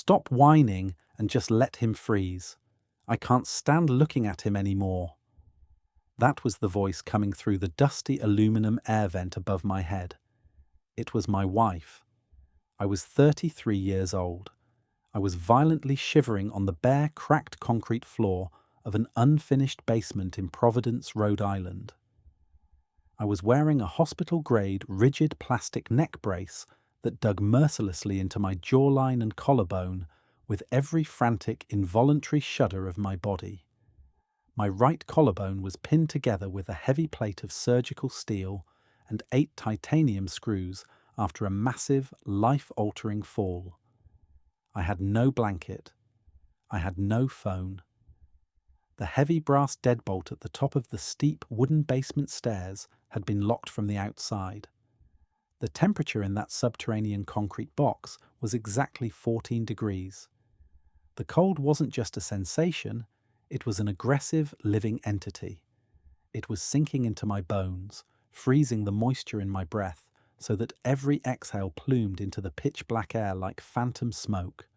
Stop whining and just let him freeze. I can't stand looking at him anymore." That was the voice coming through the dusty aluminum air vent above my head. It was my wife. I was 33 years old. I was violently shivering on the bare, cracked concrete floor of an unfinished basement in Providence, Rhode Island. I was wearing a hospital-grade, rigid plastic neck brace that dug mercilessly into my jawline and collarbone with every frantic, involuntary shudder of my body. My right collarbone was pinned together with a heavy plate of surgical steel and 8 titanium screws after a massive, life-altering fall. I had no blanket. I had no phone. The heavy brass deadbolt at the top of the steep wooden basement stairs had been locked from the outside. The temperature in that subterranean concrete box was exactly 14 degrees. The cold wasn't just a sensation, it was an aggressive, living entity. It was sinking into my bones, freezing the moisture in my breath so that every exhale plumed into the pitch-black air like phantom smoke.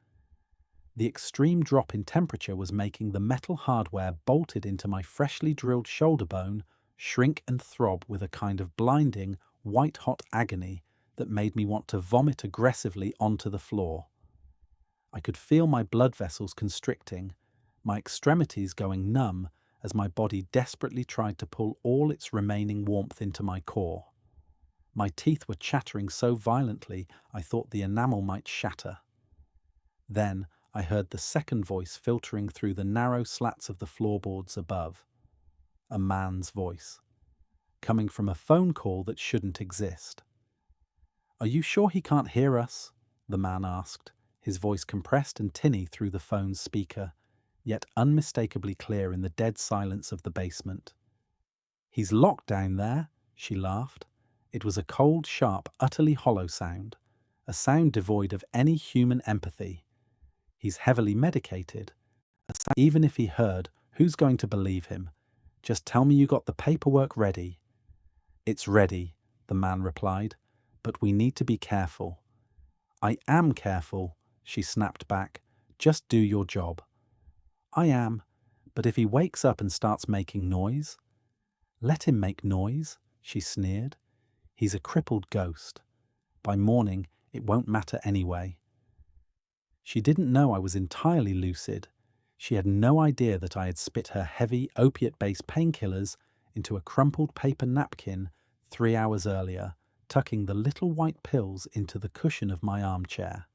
The extreme drop in temperature was making the metal hardware bolted into my freshly drilled shoulder bone shrink and throb with a kind of blinding, white-hot agony that made me want to vomit aggressively onto the floor. I could feel my blood vessels constricting, my extremities going numb as my body desperately tried to pull all its remaining warmth into my core. My teeth were chattering so violently I thought the enamel might shatter. Then I heard the second voice filtering through the narrow slats of the floorboards above. A man's voice, coming from a phone call that shouldn't exist. "Are you sure he can't hear us?" the man asked, his voice compressed and tinny through the phone's speaker, yet unmistakably clear in the dead silence of the basement. "He's locked down there," she laughed. It was a cold, sharp, utterly hollow sound, a sound devoid of any human empathy. "He's heavily medicated. Even if he heard, who's going to believe him? Just tell me you got the paperwork ready." "It's ready," the man replied, "but we need to be careful." "I am careful," she snapped back. "Just do your job." "I am, but if he wakes up and starts making noise?" "Let him make noise," she sneered. "He's a crippled ghost. By morning, it won't matter anyway." She didn't know I was entirely lucid. She had no idea that I had spit her heavy, opiate-based painkillers into a crumpled paper napkin 3 hours earlier, tucking the little white pills into the cushion of my armchair.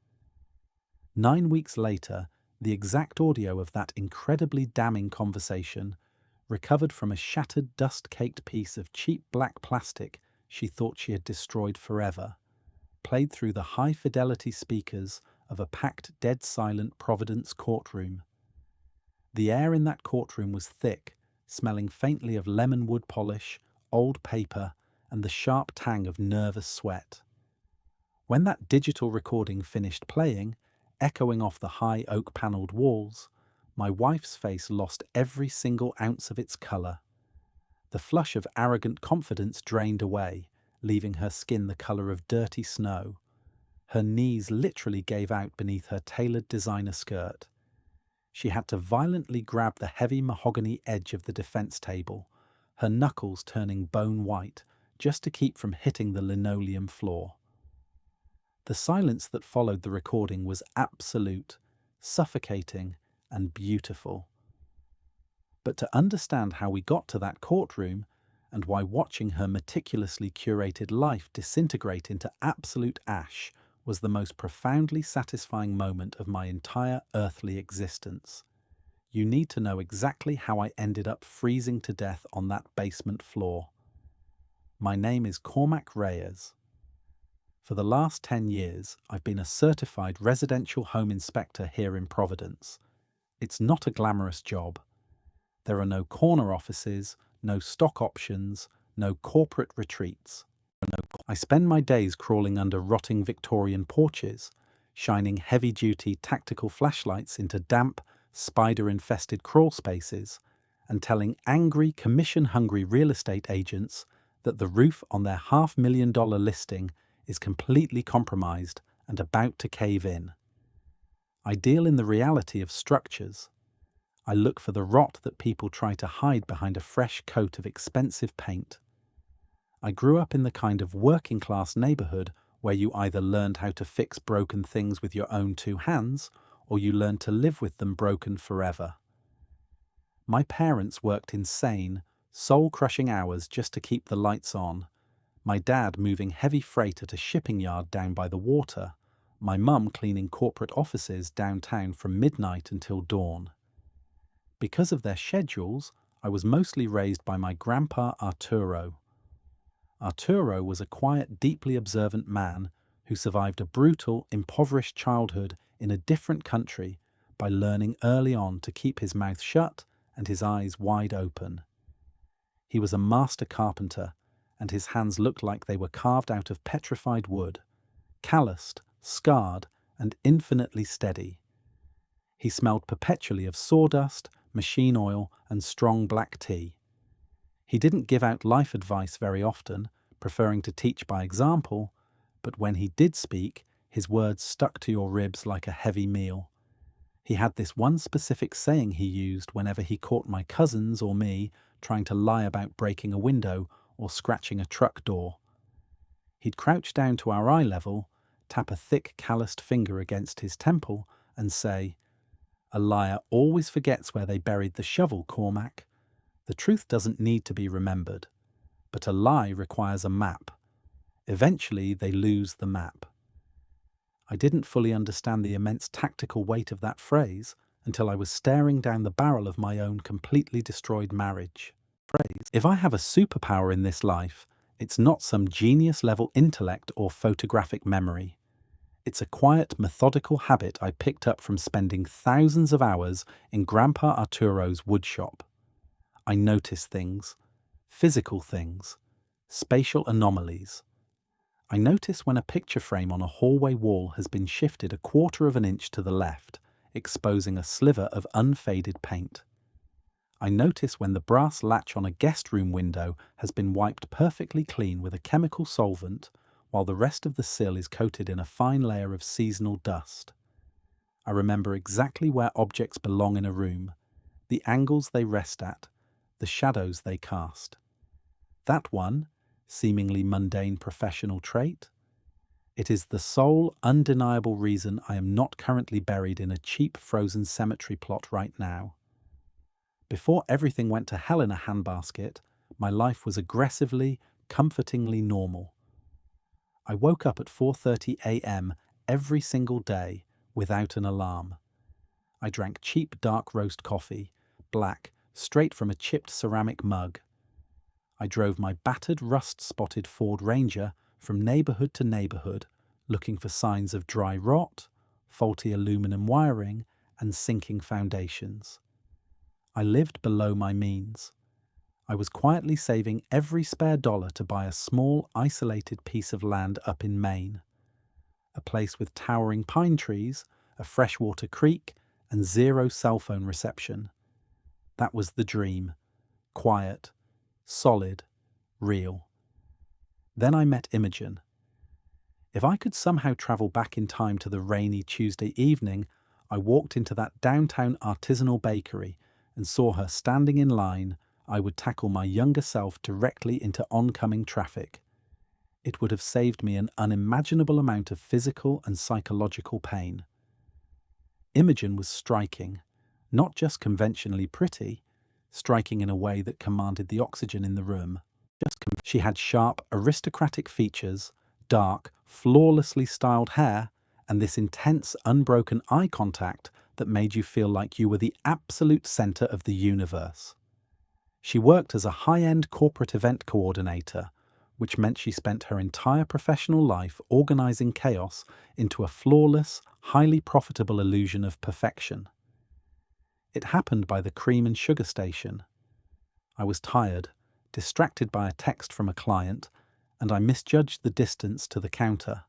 9 weeks later, the exact audio of that incredibly damning conversation, recovered from a shattered, dust-caked piece of cheap black plastic she thought she had destroyed forever, played through the high-fidelity speakers of a packed, dead-silent Providence courtroom. The air in that courtroom was thick, smelling faintly of lemon wood polish, old paper, and the sharp tang of nervous sweat. When that digital recording finished playing, echoing off the high oak-panelled walls, my wife's face lost every single ounce of its colour. The flush of arrogant confidence drained away, leaving her skin the colour of dirty snow. Her knees literally gave out beneath her tailored designer skirt. She had to violently grab the heavy mahogany edge of the defense table, her knuckles turning bone white, just to keep from hitting the linoleum floor. The silence that followed the recording was absolute, suffocating, and beautiful. But to understand how we got to that courtroom, and why watching her meticulously curated life disintegrate into absolute ash was the most profoundly satisfying moment of my entire earthly existence, you need to know exactly how I ended up freezing to death on that basement floor. My name is Cormac Reyes. For the last 10 years, I've been a certified residential home inspector here in Providence. It's not a glamorous job. There are no corner offices, no stock options, no corporate retreats. I spend my days crawling under rotting Victorian porches, shining heavy-duty tactical flashlights into damp, spider-infested crawl spaces, and telling angry, commission-hungry real estate agents that the roof on their $500,000 listing is completely compromised and about to cave in. I deal in the reality of structures. I look for the rot that people try to hide behind a fresh coat of expensive paint. I grew up in the kind of working-class neighborhood where you either learned how to fix broken things with your own two hands, or you learned to live with them broken forever. My parents worked insane, soul-crushing hours just to keep the lights on. My dad moving heavy freight at a shipping yard down by the water. My mum cleaning corporate offices downtown from midnight until dawn. Because of their schedules, I was mostly raised by my grandpa Arturo. Arturo was a quiet, deeply observant man who survived a brutal, impoverished childhood in a different country by learning early on to keep his mouth shut and his eyes wide open. He was a master carpenter, and his hands looked like they were carved out of petrified wood, calloused, scarred, and infinitely steady. He smelled perpetually of sawdust, machine oil, and strong black tea. He didn't give out life advice very often, preferring to teach by example, but when he did speak, his words stuck to your ribs like a heavy meal. He had this one specific saying he used whenever he caught my cousins or me trying to lie about breaking a window or scratching a truck door. He'd crouch down to our eye level, tap a thick calloused finger against his temple, and say, "A liar always forgets where they buried the shovel, Cormac. The truth doesn't need to be remembered, but a lie requires a map. Eventually they lose the map." I didn't fully understand the immense tactical weight of that phrase until I was staring down the barrel of my own completely destroyed marriage. If I have a superpower in this life, it's not some genius-level intellect or photographic memory. It's a quiet, methodical habit I picked up from spending thousands of hours in Grandpa Arturo's woodshop. I notice things, physical things, spatial anomalies. I notice when a picture frame on a hallway wall has been shifted 1/4 of an inch to the left, exposing a sliver of unfaded paint. I notice when the brass latch on a guest room window has been wiped perfectly clean with a chemical solvent, while the rest of the sill is coated in a fine layer of seasonal dust. I remember exactly where objects belong in a room, the angles they rest at, the shadows they cast. That one, seemingly mundane professional trait? It is the sole, undeniable reason I am not currently buried in a cheap frozen cemetery plot right now. Before everything went to hell in a handbasket, my life was aggressively, comfortingly normal. I woke up at 4:30 a.m. every single day without an alarm. I drank cheap dark roast coffee, black, straight from a chipped ceramic mug. I drove my battered, rust-spotted Ford Ranger from neighborhood to neighborhood, looking for signs of dry rot, faulty aluminum wiring, and sinking foundations. I lived below my means. I was quietly saving every spare dollar to buy a small, isolated piece of land up in Maine. A place with towering pine trees, a freshwater creek, and zero cell phone reception. That was the dream. Quiet, solid, real. Then I met Imogen. If I could somehow travel back in time to the rainy Tuesday evening, I walked into that downtown artisanal bakery and saw her standing in line, I would tackle my younger self directly into oncoming traffic. It would have saved me an unimaginable amount of physical and psychological pain. Imogen was striking, not just conventionally pretty, striking in a way that commanded the oxygen in the room. She had sharp, aristocratic features, dark, flawlessly styled hair, and this intense, unbroken eye contact that made you feel like you were the absolute center of the universe. She worked as a high-end corporate event coordinator, which meant she spent her entire professional life organizing chaos into a flawless, highly profitable illusion of perfection. It happened by the cream and sugar station. I was tired, distracted by a text from a client, and I misjudged the distance to the counter.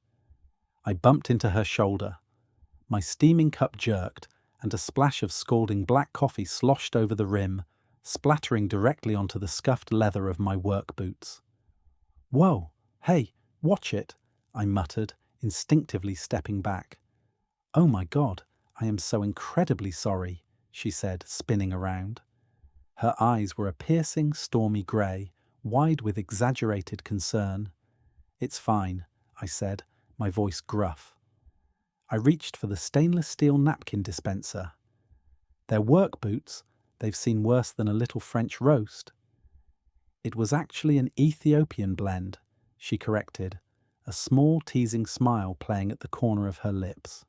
I bumped into her shoulder. My steaming cup jerked, and a splash of scalding black coffee sloshed over the rim, splattering directly onto the scuffed leather of my work boots. "Whoa, hey, watch it," I muttered, instinctively stepping back. Oh my God, I am so incredibly sorry, she said, spinning around. Her eyes were a piercing, stormy grey, wide with exaggerated concern. It's fine, I said, my voice gruff. I reached for the stainless steel napkin dispenser. They're work boots. They've seen worse than a little French roast. It was actually an Ethiopian blend, she corrected, a small teasing smile playing at the corner of her lips.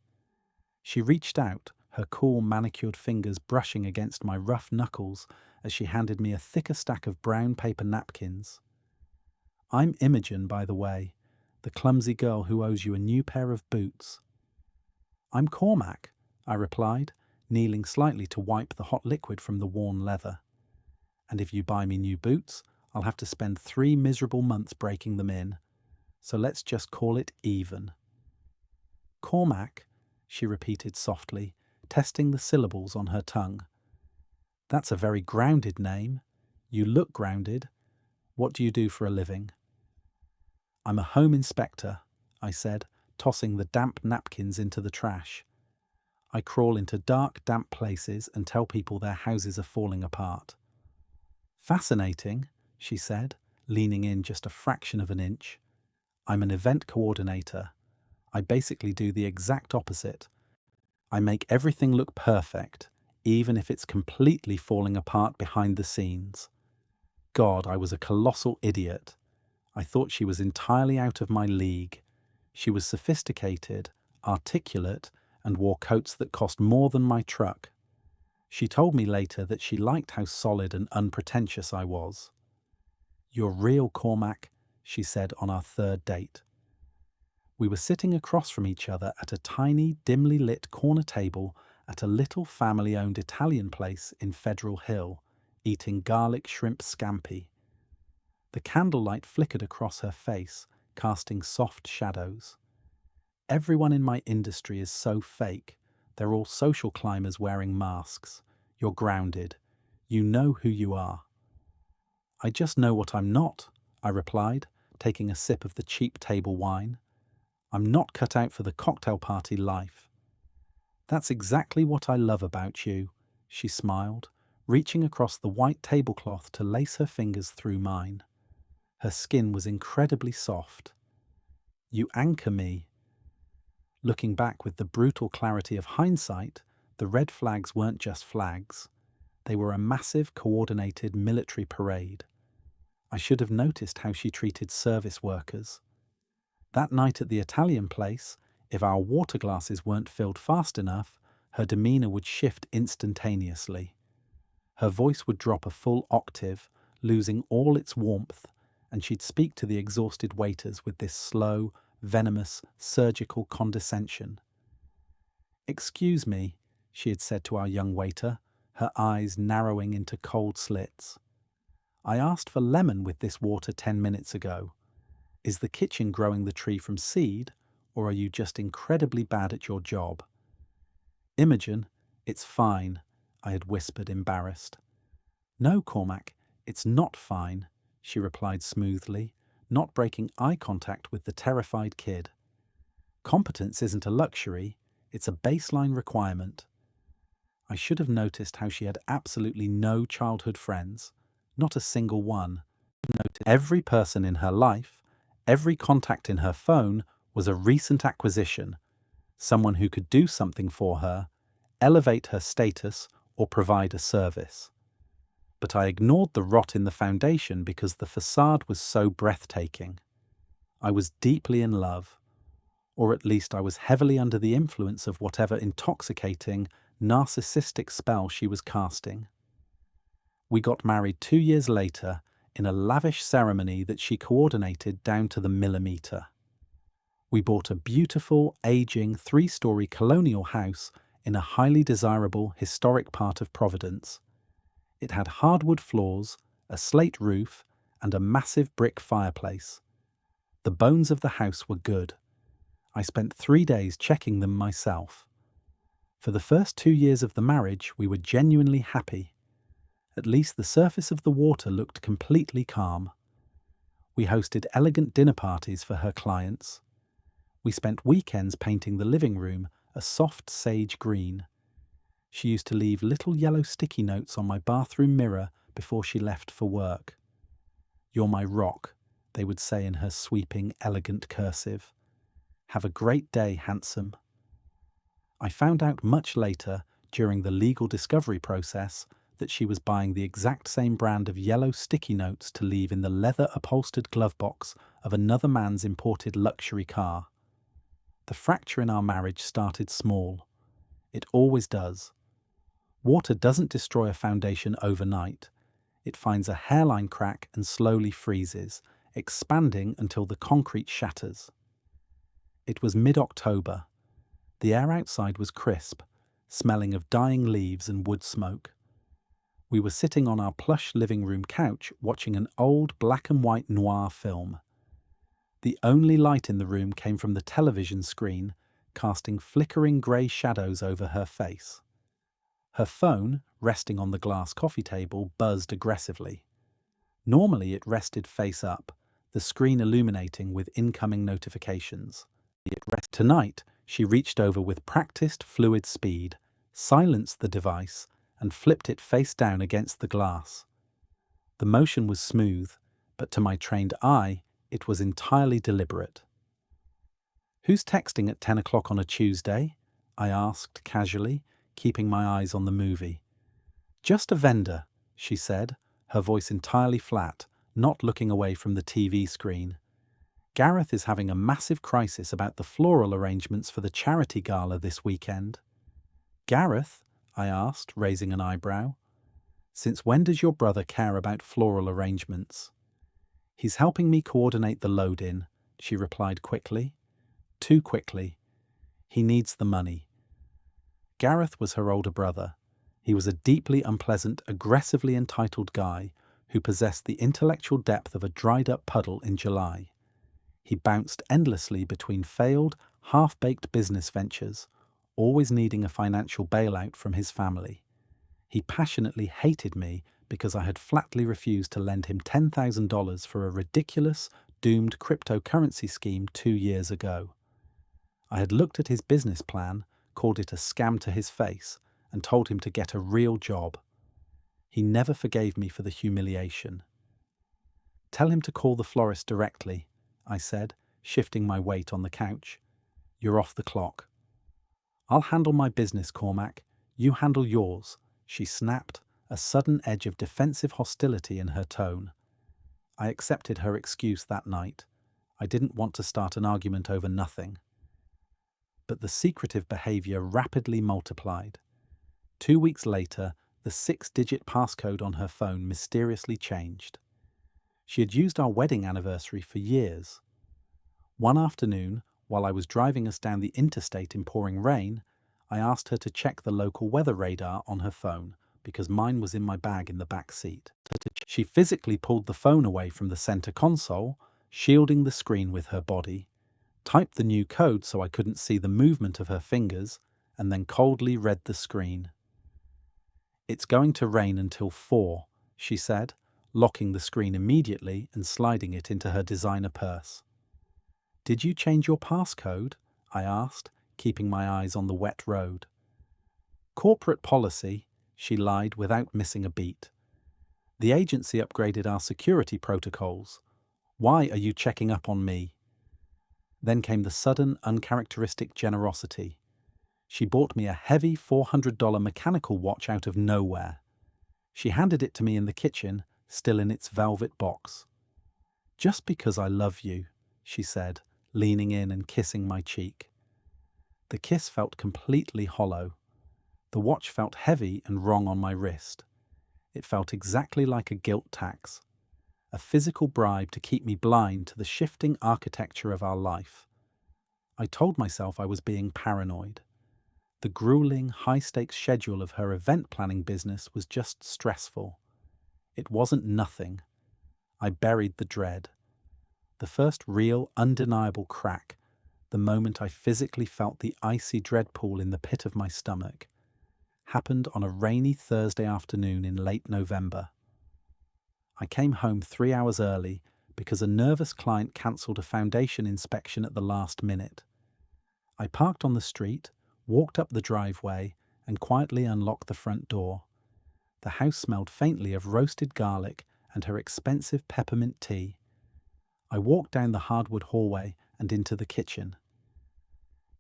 She reached out, her cool manicured fingers brushing against my rough knuckles as she handed me a thicker stack of brown paper napkins. I'm Imogen, by the way, the clumsy girl who owes you a new pair of boots. I'm Cormac, I replied, kneeling slightly to wipe the hot liquid from the worn leather. And if you buy me new boots, I'll have to spend 3 miserable months breaking them in. So let's just call it even. Cormac, she repeated softly, testing the syllables on her tongue. That's a very grounded name. You look grounded. What do you do for a living? I'm a home inspector, I said, tossing the damp napkins into the trash. I crawl into dark, damp places and tell people their houses are falling apart. Fascinating, she said, leaning in just a fraction of an inch. I'm an event coordinator. I basically do the exact opposite. I make everything look perfect, even if it's completely falling apart behind the scenes. God, I was a colossal idiot. I thought she was entirely out of my league. She was sophisticated, articulate, and wore coats that cost more than my truck. She told me later that she liked how solid and unpretentious I was. You're real, Cormac, she said on our 3rd date. We were sitting across from each other at a tiny, dimly lit corner table at a little family-owned Italian place in Federal Hill, eating garlic shrimp scampi. The candlelight flickered across her face, casting soft shadows. Everyone in my industry is so fake. They're all social climbers wearing masks. You're grounded. You know who you are. I just know what I'm not, I replied, taking a sip of the cheap table wine. I'm not cut out for the cocktail party life. That's exactly what I love about you, she smiled, reaching across the white tablecloth to lace her fingers through mine. Her skin was incredibly soft. You anchor me. Looking back with the brutal clarity of hindsight, the red flags weren't just flags. They were a massive, coordinated military parade. I should have noticed how she treated service workers. That night at the Italian place, if our water glasses weren't filled fast enough, her demeanor would shift instantaneously. Her voice would drop a full octave, losing all its warmth, and she'd speak to the exhausted waiters with this slow, venomous, surgical condescension. "Excuse me," she had said to our young waiter, her eyes narrowing into cold slits. "I asked for lemon with this water 10 minutes ago. Is the kitchen growing the tree from seed, or are you just incredibly bad at your job?" "Imogen, it's fine," I had whispered, embarrassed. "No, Cormac, it's not fine," she replied smoothly, not breaking eye contact with the terrified kid. "Competence isn't a luxury, it's a baseline requirement." I should have noticed how she had absolutely no childhood friends, not a single one. Every person in her life, every contact in her phone was a recent acquisition, someone who could do something for her, elevate her status, or provide a service. But I ignored the rot in the foundation because the facade was so breathtaking. I was deeply in love, or at least I was heavily under the influence of whatever intoxicating, narcissistic spell she was casting. We got married 2 years later in a lavish ceremony that she coordinated down to the millimeter. We bought a beautiful, aging 3-story colonial house in a highly desirable, historic part of Providence. It had hardwood floors, a slate roof, and a massive brick fireplace. The bones of the house were good. I spent 3 days checking them myself. For the first 2 years of the marriage, we were genuinely happy. At least the surface of the water looked completely calm. We hosted elegant dinner parties for her clients. We spent weekends painting the living room a soft sage green. She used to leave little yellow sticky notes on my bathroom mirror before she left for work. "You're my rock," they would say in her sweeping, elegant cursive. "Have a great day, handsome." I found out much later, during the legal discovery process, that she was buying the exact same brand of yellow sticky notes to leave in the leather-upholstered glove box of another man's imported luxury car. The fracture in our marriage started small. It always does. Water doesn't destroy a foundation overnight. It finds a hairline crack and slowly freezes, expanding until the concrete shatters. It was mid-October. The air outside was crisp, smelling of dying leaves and wood smoke. We were sitting on our plush living room couch watching an old black and white noir film. The only light in the room came from the television screen, casting flickering grey shadows over her face. Her phone, resting on the glass coffee table, buzzed aggressively. Normally it rested face up, the screen illuminating with incoming notifications. Tonight, she reached over with practiced fluid speed, silenced the device, and flipped it face down against the glass. The motion was smooth, but to my trained eye, it was entirely deliberate. "Who's texting at 10 o'clock on a Tuesday?" I asked casually, keeping my eyes on the movie. "Just a vendor," she said, her voice entirely flat, not looking away from the TV screen. "Gareth is having a massive crisis about the floral arrangements for the charity gala this weekend." "Gareth?" I asked, raising an eyebrow. "Since when does your brother care about floral arrangements?" "He's helping me coordinate the load-in," she replied quickly. Too quickly. "He needs the money." Gareth was her older brother. He was a deeply unpleasant, aggressively entitled guy who possessed the intellectual depth of a dried-up puddle in July. He bounced endlessly between failed, half-baked business ventures, always needing a financial bailout from his family. He passionately hated me because I had flatly refused to lend him $10,000 for a ridiculous, doomed cryptocurrency scheme 2 years ago. I had looked at his business plan, called it a scam to his face, and told him to get a real job. He never forgave me for the humiliation. "Tell him to call the florist directly," I said, shifting my weight on the couch. "You're off the clock." "I'll handle my business, Cormac. You handle yours," she snapped, a sudden edge of defensive hostility in her tone. I accepted her excuse that night. I didn't want to start an argument over nothing. But the secretive behavior rapidly multiplied. 2 weeks later, the 6-digit passcode on her phone mysteriously changed. She had used our wedding anniversary for years. One afternoon, while I was driving us down the interstate in pouring rain, I asked her to check the local weather radar on her phone because mine was in my bag in the back seat. She physically pulled the phone away from the center console, shielding the screen with her body, typed the new code so I couldn't see the movement of her fingers, and then coldly read the screen. "It's going to rain until 4, she said, locking the screen immediately and sliding it into her designer purse. "Did you change your passcode?" I asked, keeping my eyes on the wet road. "Corporate policy," she lied without missing a beat. "The agency upgraded our security protocols. Why are you checking up on me?" Then came the sudden, uncharacteristic generosity. She bought me a heavy $400 mechanical watch out of nowhere. She handed it to me in the kitchen, still in its velvet box. "Just because I love you," she said, leaning in and kissing my cheek. The kiss felt completely hollow. The watch felt heavy and wrong on my wrist. It felt exactly like a guilt tax, a physical bribe to keep me blind to the shifting architecture of our life. I told myself I was being paranoid. The grueling, high-stakes schedule of her event planning business was just stressful. It wasn't nothing. I buried the dread. The first real, undeniable crack, the moment I physically felt the icy dread pool in the pit of my stomach, happened on a rainy Thursday afternoon in late November. I came home 3 hours early because a nervous client cancelled a foundation inspection at the last minute. I parked on the street, walked up the driveway, and quietly unlocked the front door. The house smelled faintly of roasted garlic and her expensive peppermint tea. I walked down the hardwood hallway and into the kitchen.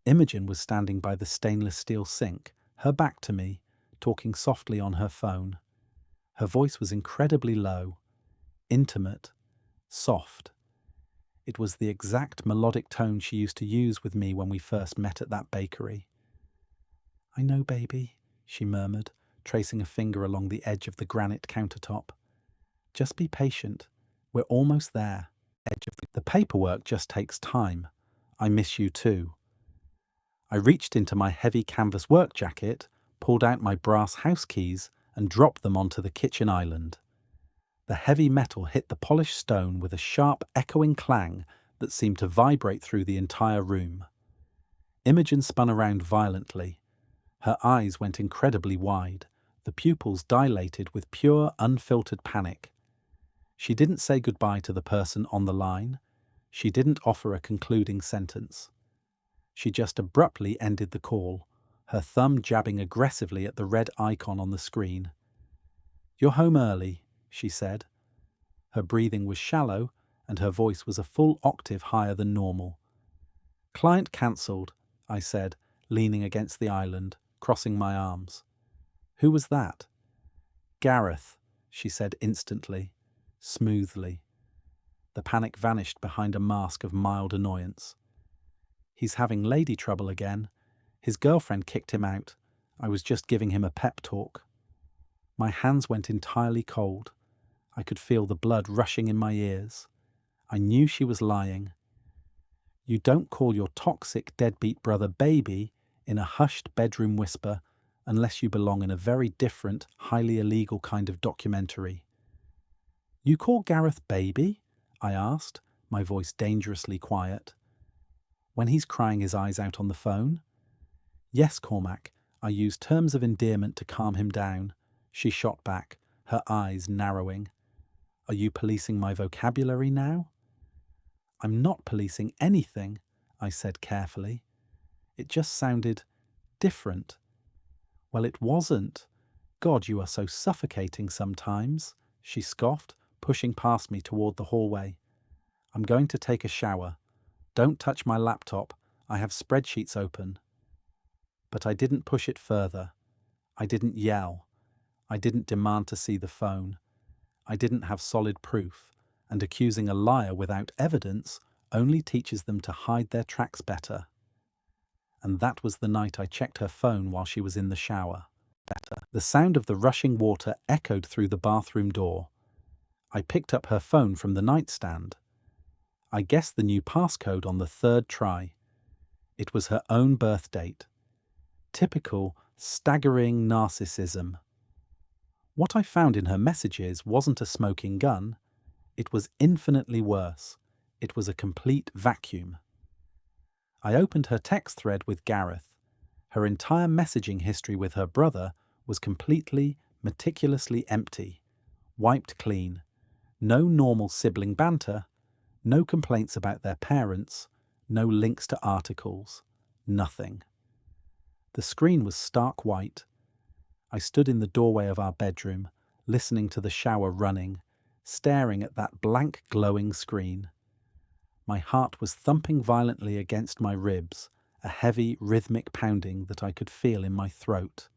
Imogen was standing by the stainless steel sink, her back to me, talking softly on her phone. Her voice was incredibly low, intimate, soft. It was the exact melodic tone she used to use with me when we first met at that bakery. "I know, baby," she murmured, tracing a finger along the edge of the granite countertop. "Just be patient. We're almost there." The paperwork just takes time. I miss you too. I reached into my heavy canvas work jacket, pulled out my brass house keys, and dropped them onto the kitchen island. The heavy metal hit the polished stone with a sharp, echoing clang that seemed to vibrate through the entire room. Imogen spun around violently. Her eyes went incredibly wide, the pupils dilated with pure, unfiltered panic. She didn't say goodbye to the person on the line. She didn't offer a concluding sentence. She just abruptly ended the call, her thumb jabbing aggressively at the red icon on the screen. "You're home early," she said. Her breathing was shallow, and her voice was a full octave higher than normal. "Client cancelled," I said, leaning against the island, crossing my arms. "Who was that?" "Gareth," she said instantly, smoothly. The panic vanished behind a mask of mild annoyance. "He's having lady trouble again. His girlfriend kicked him out. I was just giving him a pep talk." My hands went entirely cold. I could feel the blood rushing in my ears. I knew she was lying. "You don't call your toxic deadbeat brother baby," in a hushed bedroom whisper, "unless you belong in a very different, highly illegal kind of documentary." "You call Gareth baby?" I asked, my voice dangerously quiet. "When he's crying his eyes out on the phone?" "Yes, Cormac, I use terms of endearment to calm him down," she shot back, her eyes narrowing. "Are you policing my vocabulary now?" "I'm not policing anything," I said carefully. "It just sounded different." "Well, it wasn't. God, you are so suffocating sometimes," she scoffed, pushing past me toward the hallway. "I'm going to take a shower. Don't touch my laptop. I have spreadsheets open." But I didn't push it further. I didn't yell. I didn't demand to see the phone. I didn't have solid proof, and accusing a liar without evidence only teaches them to hide their tracks better. And that was the night I checked her phone while she was in the shower. The sound of the rushing water echoed through the bathroom door. I picked up her phone from the nightstand. I guessed the new passcode on the third try. It was her own birth date. Typical, staggering narcissism. What I found in her messages wasn't a smoking gun. It was infinitely worse. It was a complete vacuum. I opened her text thread with Gareth. Her entire messaging history with her brother was completely, meticulously empty, wiped clean. No normal sibling banter, no complaints about their parents, no links to articles, nothing. The screen was stark white. I stood in the doorway of our bedroom, listening to the shower running, staring at that blank, glowing screen. My heart was thumping violently against my ribs, a heavy, rhythmic pounding that I could feel in my throat.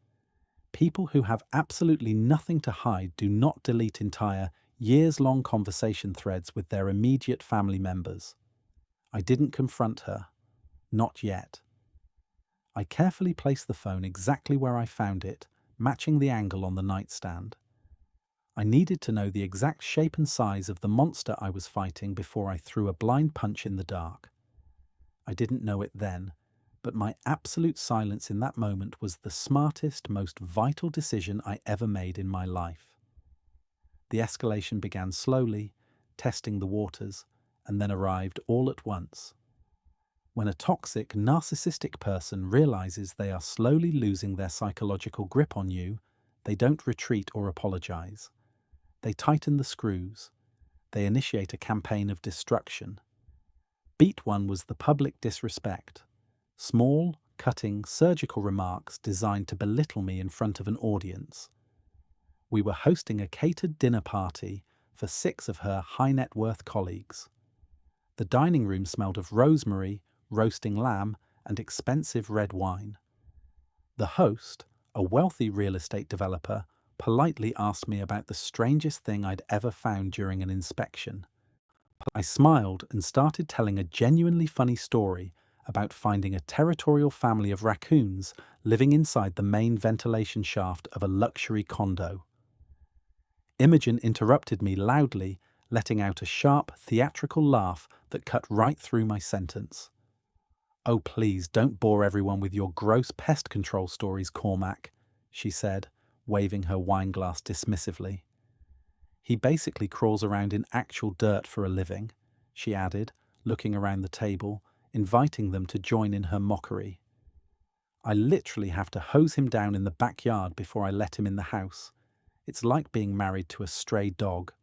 People who have absolutely nothing to hide do not delete entire, years-long conversation threads with their immediate family members. I didn't confront her. Not yet. I carefully placed the phone exactly where I found it, matching the angle on the nightstand. I needed to know the exact shape and size of the monster I was fighting before I threw a blind punch in the dark. I didn't know it then, but my absolute silence in that moment was the smartest, most vital decision I ever made in my life. The escalation began slowly, testing the waters, and then arrived all at once. When a toxic, narcissistic person realizes they are slowly losing their psychological grip on you, they don't retreat or apologize. They tighten the screws. They initiate a campaign of destruction. Beat one was the public disrespect. Small, cutting, surgical remarks designed to belittle me in front of an audience. We were hosting a catered dinner party for 6 of her high-net-worth colleagues. The dining room smelled of rosemary, roasting lamb, and expensive red wine. The host, a wealthy real estate developer, politely asked me about the strangest thing I'd ever found during an inspection. I smiled and started telling a genuinely funny story about finding a territorial family of raccoons living inside the main ventilation shaft of a luxury condo. Imogen interrupted me loudly, letting out a sharp, theatrical laugh that cut right through my sentence. "Oh, please, don't bore everyone with your gross pest control stories, Cormac," she said, waving her wineglass dismissively. "He basically crawls around in actual dirt for a living," she added, looking around the table, inviting them to join in her mockery. "I literally have to hose him down in the backyard before I let him in the house. It's like being married to a stray dog."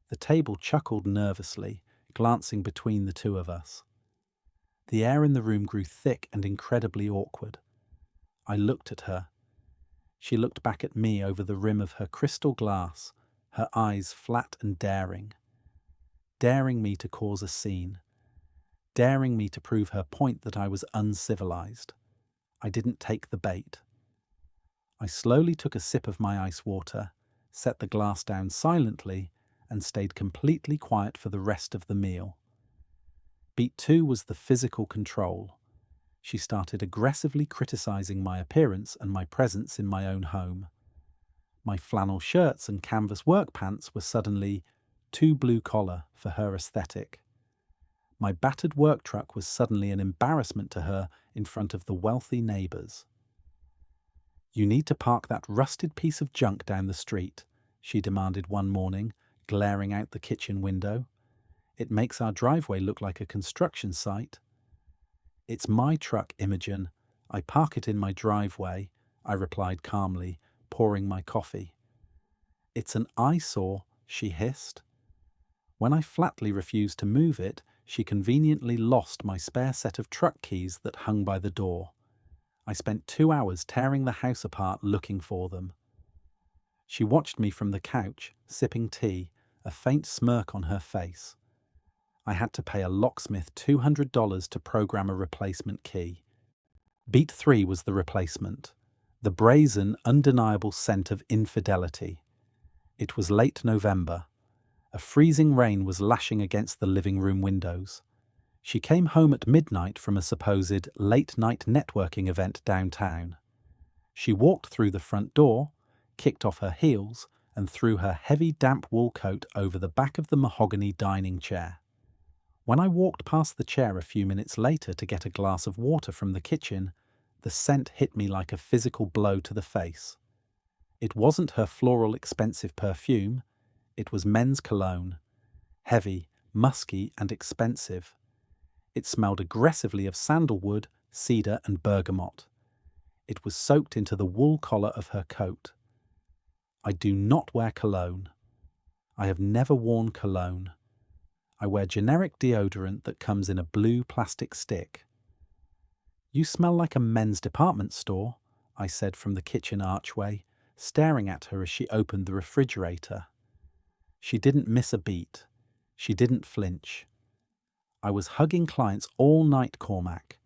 The table chuckled nervously, glancing between the two of us. The air in the room grew thick and incredibly awkward. I looked at her. She looked back at me over the rim of her crystal glass, her eyes flat and daring. Daring me to cause a scene. Daring me to prove her point that I was uncivilized. I didn't take the bait. I slowly took a sip of my ice water, set the glass down silently, and stayed completely quiet for the rest of the meal. Beat 2 was the physical control. She started aggressively criticizing my appearance and my presence in my own home. My flannel shirts and canvas work pants were suddenly too blue collar for her aesthetic. My battered work truck was suddenly an embarrassment to her in front of the wealthy neighbors. "You need to park that rusted piece of junk down the street," she demanded one morning, glaring out the kitchen window. "It makes our driveway look like a construction site." "It's my truck, Imogen. I park it in my driveway," I replied calmly, pouring my coffee. "It's an eyesore," she hissed. When I flatly refused to move it, she conveniently lost my spare set of truck keys that hung by the door. I spent 2 hours tearing the house apart looking for them. She watched me from the couch, sipping tea, a faint smirk on her face. I had to pay a locksmith $200 to program a replacement key. Beat 3 was the replacement, the brazen, undeniable scent of infidelity. It was late November. A freezing rain was lashing against the living room windows. She came home at midnight from a supposed late-night networking event downtown. She walked through the front door, kicked off her heels, and threw her heavy damp wool coat over the back of the mahogany dining chair. When I walked past the chair a few minutes later to get a glass of water from the kitchen, the scent hit me like a physical blow to the face. It wasn't her floral expensive perfume, it was men's cologne. Heavy, musky, and expensive. It smelled aggressively of sandalwood, cedar, and bergamot. It was soaked into the wool collar of her coat. I do not wear cologne. I have never worn cologne. I wear generic deodorant that comes in a blue plastic stick. "You smell like a men's department store," I said from the kitchen archway, staring at her as she opened the refrigerator. She didn't miss a beat. She didn't flinch. "I was hugging clients all night, Cormac.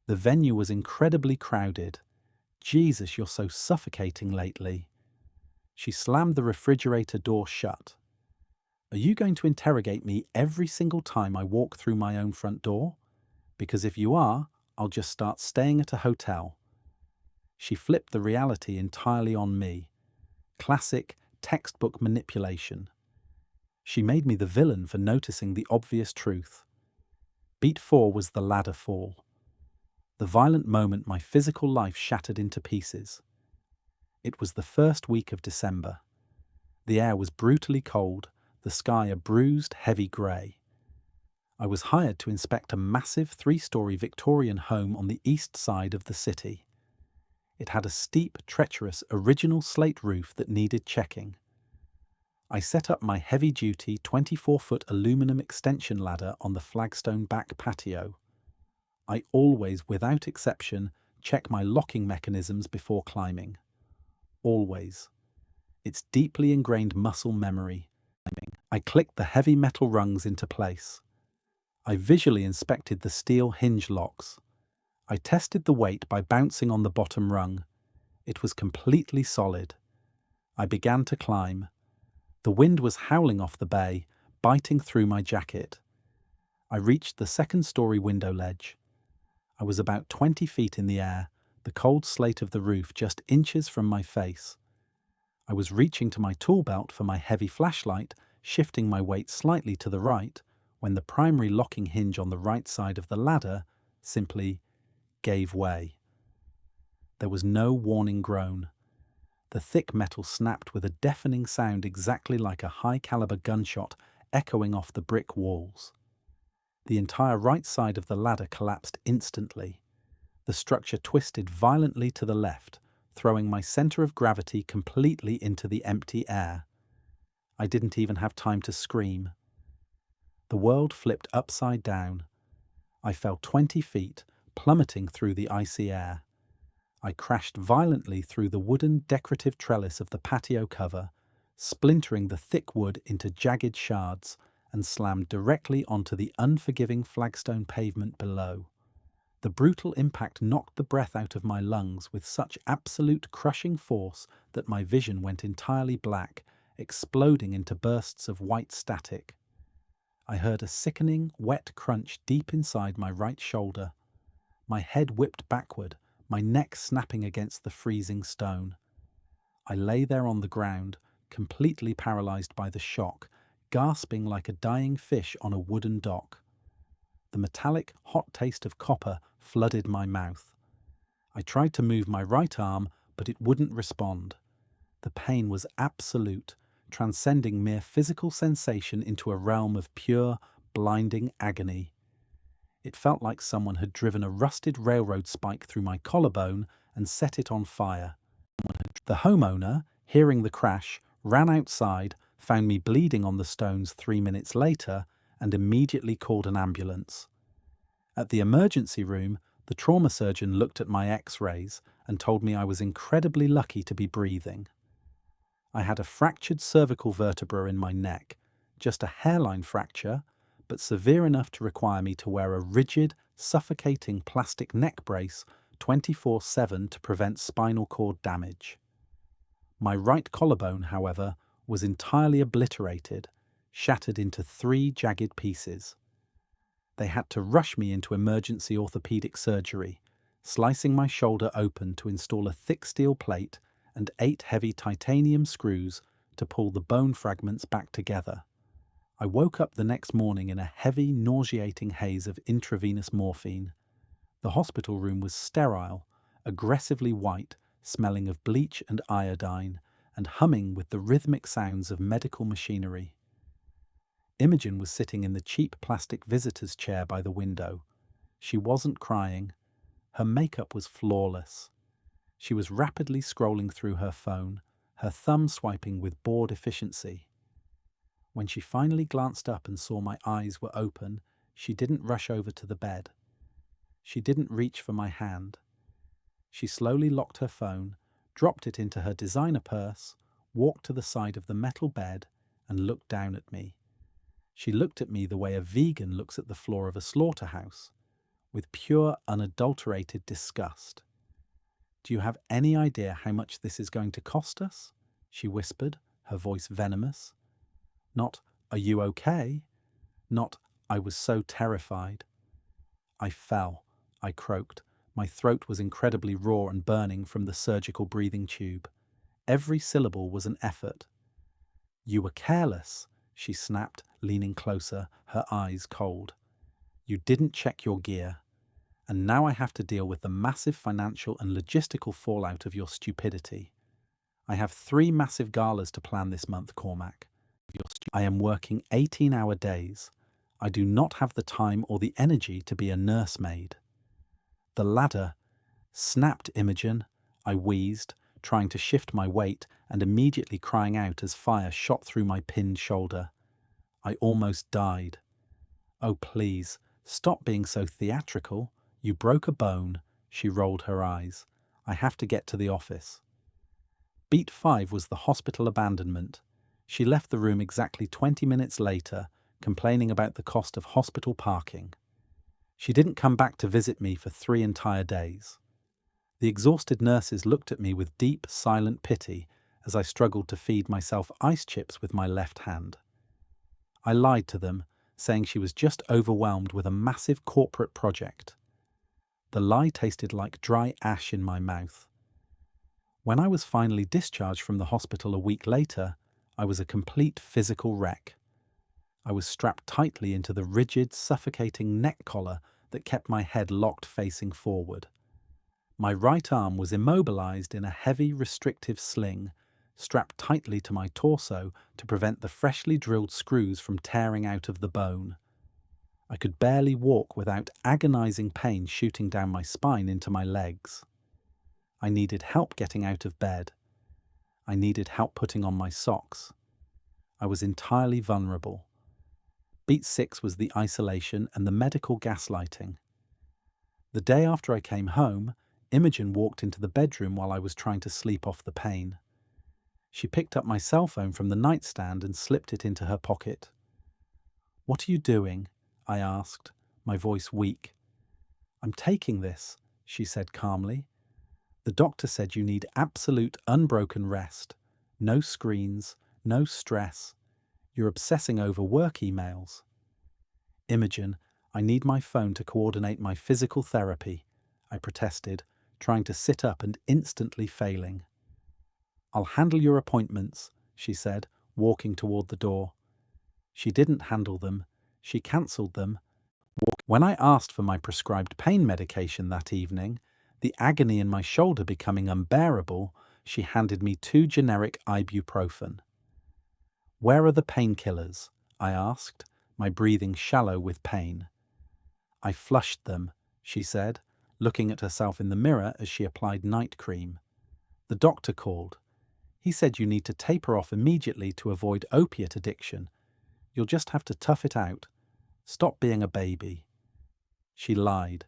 The venue was incredibly crowded. Jesus, you're so suffocating lately." She slammed the refrigerator door shut. "Are you going to interrogate me every single time I walk through my own front door? Because if you are, I'll just start staying at a hotel." She flipped the reality entirely on me. Classic, textbook manipulation. She made me the villain for noticing the obvious truth. Beat 4 was the ladder fall. The violent moment my physical life shattered into pieces. It was the first week of December. The air was brutally cold, the sky a bruised, heavy grey. I was hired to inspect a massive 3-story Victorian home on the east side of the city. It had a steep, treacherous, original slate roof that needed checking. I set up my heavy-duty 24-foot aluminum extension ladder on the flagstone back patio. I always, without exception, check my locking mechanisms before climbing. Always. It's deeply ingrained muscle memory. I clicked the heavy metal rungs into place. I visually inspected the steel hinge locks. I tested the weight by bouncing on the bottom rung. It was completely solid. I began to climb. The wind was howling off the bay, biting through my jacket. I reached the second-story window ledge. I was about 20 feet in the air, the cold slate of the roof just inches from my face. I was reaching to my tool belt for my heavy flashlight, shifting my weight slightly to the right, when the primary locking hinge on the right side of the ladder simply gave way. There was no warning groan. The thick metal snapped with a deafening sound exactly like a high-caliber gunshot echoing off the brick walls. The entire right side of the ladder collapsed instantly. The structure twisted violently to the left, throwing my center of gravity completely into the empty air. I didn't even have time to scream. The world flipped upside down. I fell 20 feet, plummeting through the icy air. I crashed violently through the wooden decorative trellis of the patio cover, splintering the thick wood into jagged shards, and slammed directly onto the unforgiving flagstone pavement below. The brutal impact knocked the breath out of my lungs with such absolute crushing force that my vision went entirely black, exploding into bursts of white static. I heard a sickening, wet crunch deep inside my right shoulder. My head whipped backward, my neck snapping against the freezing stone. I lay there on the ground, completely paralyzed by the shock, gasping like a dying fish on a wooden dock. The metallic, hot taste of copper flooded my mouth. I tried to move my right arm, but it wouldn't respond. The pain was absolute, transcending mere physical sensation into a realm of pure, blinding agony. It felt like someone had driven a rusted railroad spike through my collarbone and set it on fire. The homeowner, hearing the crash, ran outside, found me bleeding on the stones 3 minutes later, and immediately called an ambulance. At the emergency room, the trauma surgeon looked at my x-rays and told me I was incredibly lucky to be breathing. I had a fractured cervical vertebra in my neck, just a hairline fracture, but severe enough to require me to wear a rigid, suffocating plastic neck brace 24/7 to prevent spinal cord damage. My right collarbone, however, was entirely obliterated, shattered into 3 jagged pieces. They had to rush me into emergency orthopedic surgery, slicing my shoulder open to install a thick steel plate and 8 heavy titanium screws to pull the bone fragments back together. I woke up the next morning in a heavy, nauseating haze of intravenous morphine. The hospital room was sterile, aggressively white, smelling of bleach and iodine, and humming with the rhythmic sounds of medical machinery. Imogen was sitting in the cheap plastic visitor's chair by the window. She wasn't crying. Her makeup was flawless. She was rapidly scrolling through her phone, her thumb swiping with bored efficiency. When she finally glanced up and saw my eyes were open, she didn't rush over to the bed. She didn't reach for my hand. She slowly locked her phone, dropped it into her designer purse, walked to the side of the metal bed, and looked down at me. She looked at me the way a vegan looks at the floor of a slaughterhouse, with pure, unadulterated disgust. "Do you have any idea how much this is going to cost us?" she whispered, her voice venomous. Not, "Are you okay?" Not, "I was so terrified." I fell, I croaked. My throat was incredibly raw and burning from the surgical breathing tube. Every syllable was an effort. "You were careless," she snapped, leaning closer, her eyes cold. "You didn't check your gear. And now I have to deal with the massive financial and logistical fallout of your stupidity. I have 3 massive galas to plan this month, Cormac. I am working 18-hour days. I do not have the time or the energy to be a nursemaid." "The ladder," snapped Imogen. I wheezed, trying to shift my weight and immediately crying out as fire shot through my pinned shoulder. I almost died. "Oh, please, stop being so theatrical. You broke a bone. She rolled her eyes. I have to get to the office. Beat 5 was the hospital abandonment. She left the room exactly 20 minutes later, complaining about the cost of hospital parking. She didn't come back to visit me for 3 entire days. The exhausted nurses looked at me with deep, silent pity as I struggled to feed myself ice chips with my left hand. I lied to them, saying she was just overwhelmed with a massive corporate project. The lie tasted like dry ash in my mouth. When I was finally discharged from the hospital a week later, I was a complete physical wreck. I was strapped tightly into the rigid, suffocating neck collar that kept my head locked facing forward. My right arm was immobilized in a heavy, restrictive sling, strapped tightly to my torso to prevent the freshly drilled screws from tearing out of the bone. I could barely walk without agonizing pain shooting down my spine into my legs. I needed help getting out of bed. I needed help putting on my socks. I was entirely vulnerable. Beat 6 was the isolation and the medical gaslighting. The day after I came home, Imogen walked into the bedroom while I was trying to sleep off the pain. She picked up my cell phone from the nightstand and slipped it into her pocket. "What are you doing?" I asked, my voice weak. "I'm taking this," she said calmly. "The doctor said you need absolute unbroken rest. No screens, no stress. You're obsessing over work emails." "Imogen, I need my phone to coordinate my physical therapy," I protested, trying to sit up and instantly failing. "I'll handle your appointments," she said, walking toward the door. She didn't handle them. She cancelled them. When I asked for my prescribed pain medication that evening, the agony in my shoulder becoming unbearable, she handed me 2 generic ibuprofen. "Where are the painkillers?" I asked, my breathing shallow with pain. "I flushed them," she said, looking at herself in the mirror as she applied night cream. "The doctor called. He said you need to taper off immediately to avoid opiate addiction. You'll just have to tough it out. Stop being a baby." She lied.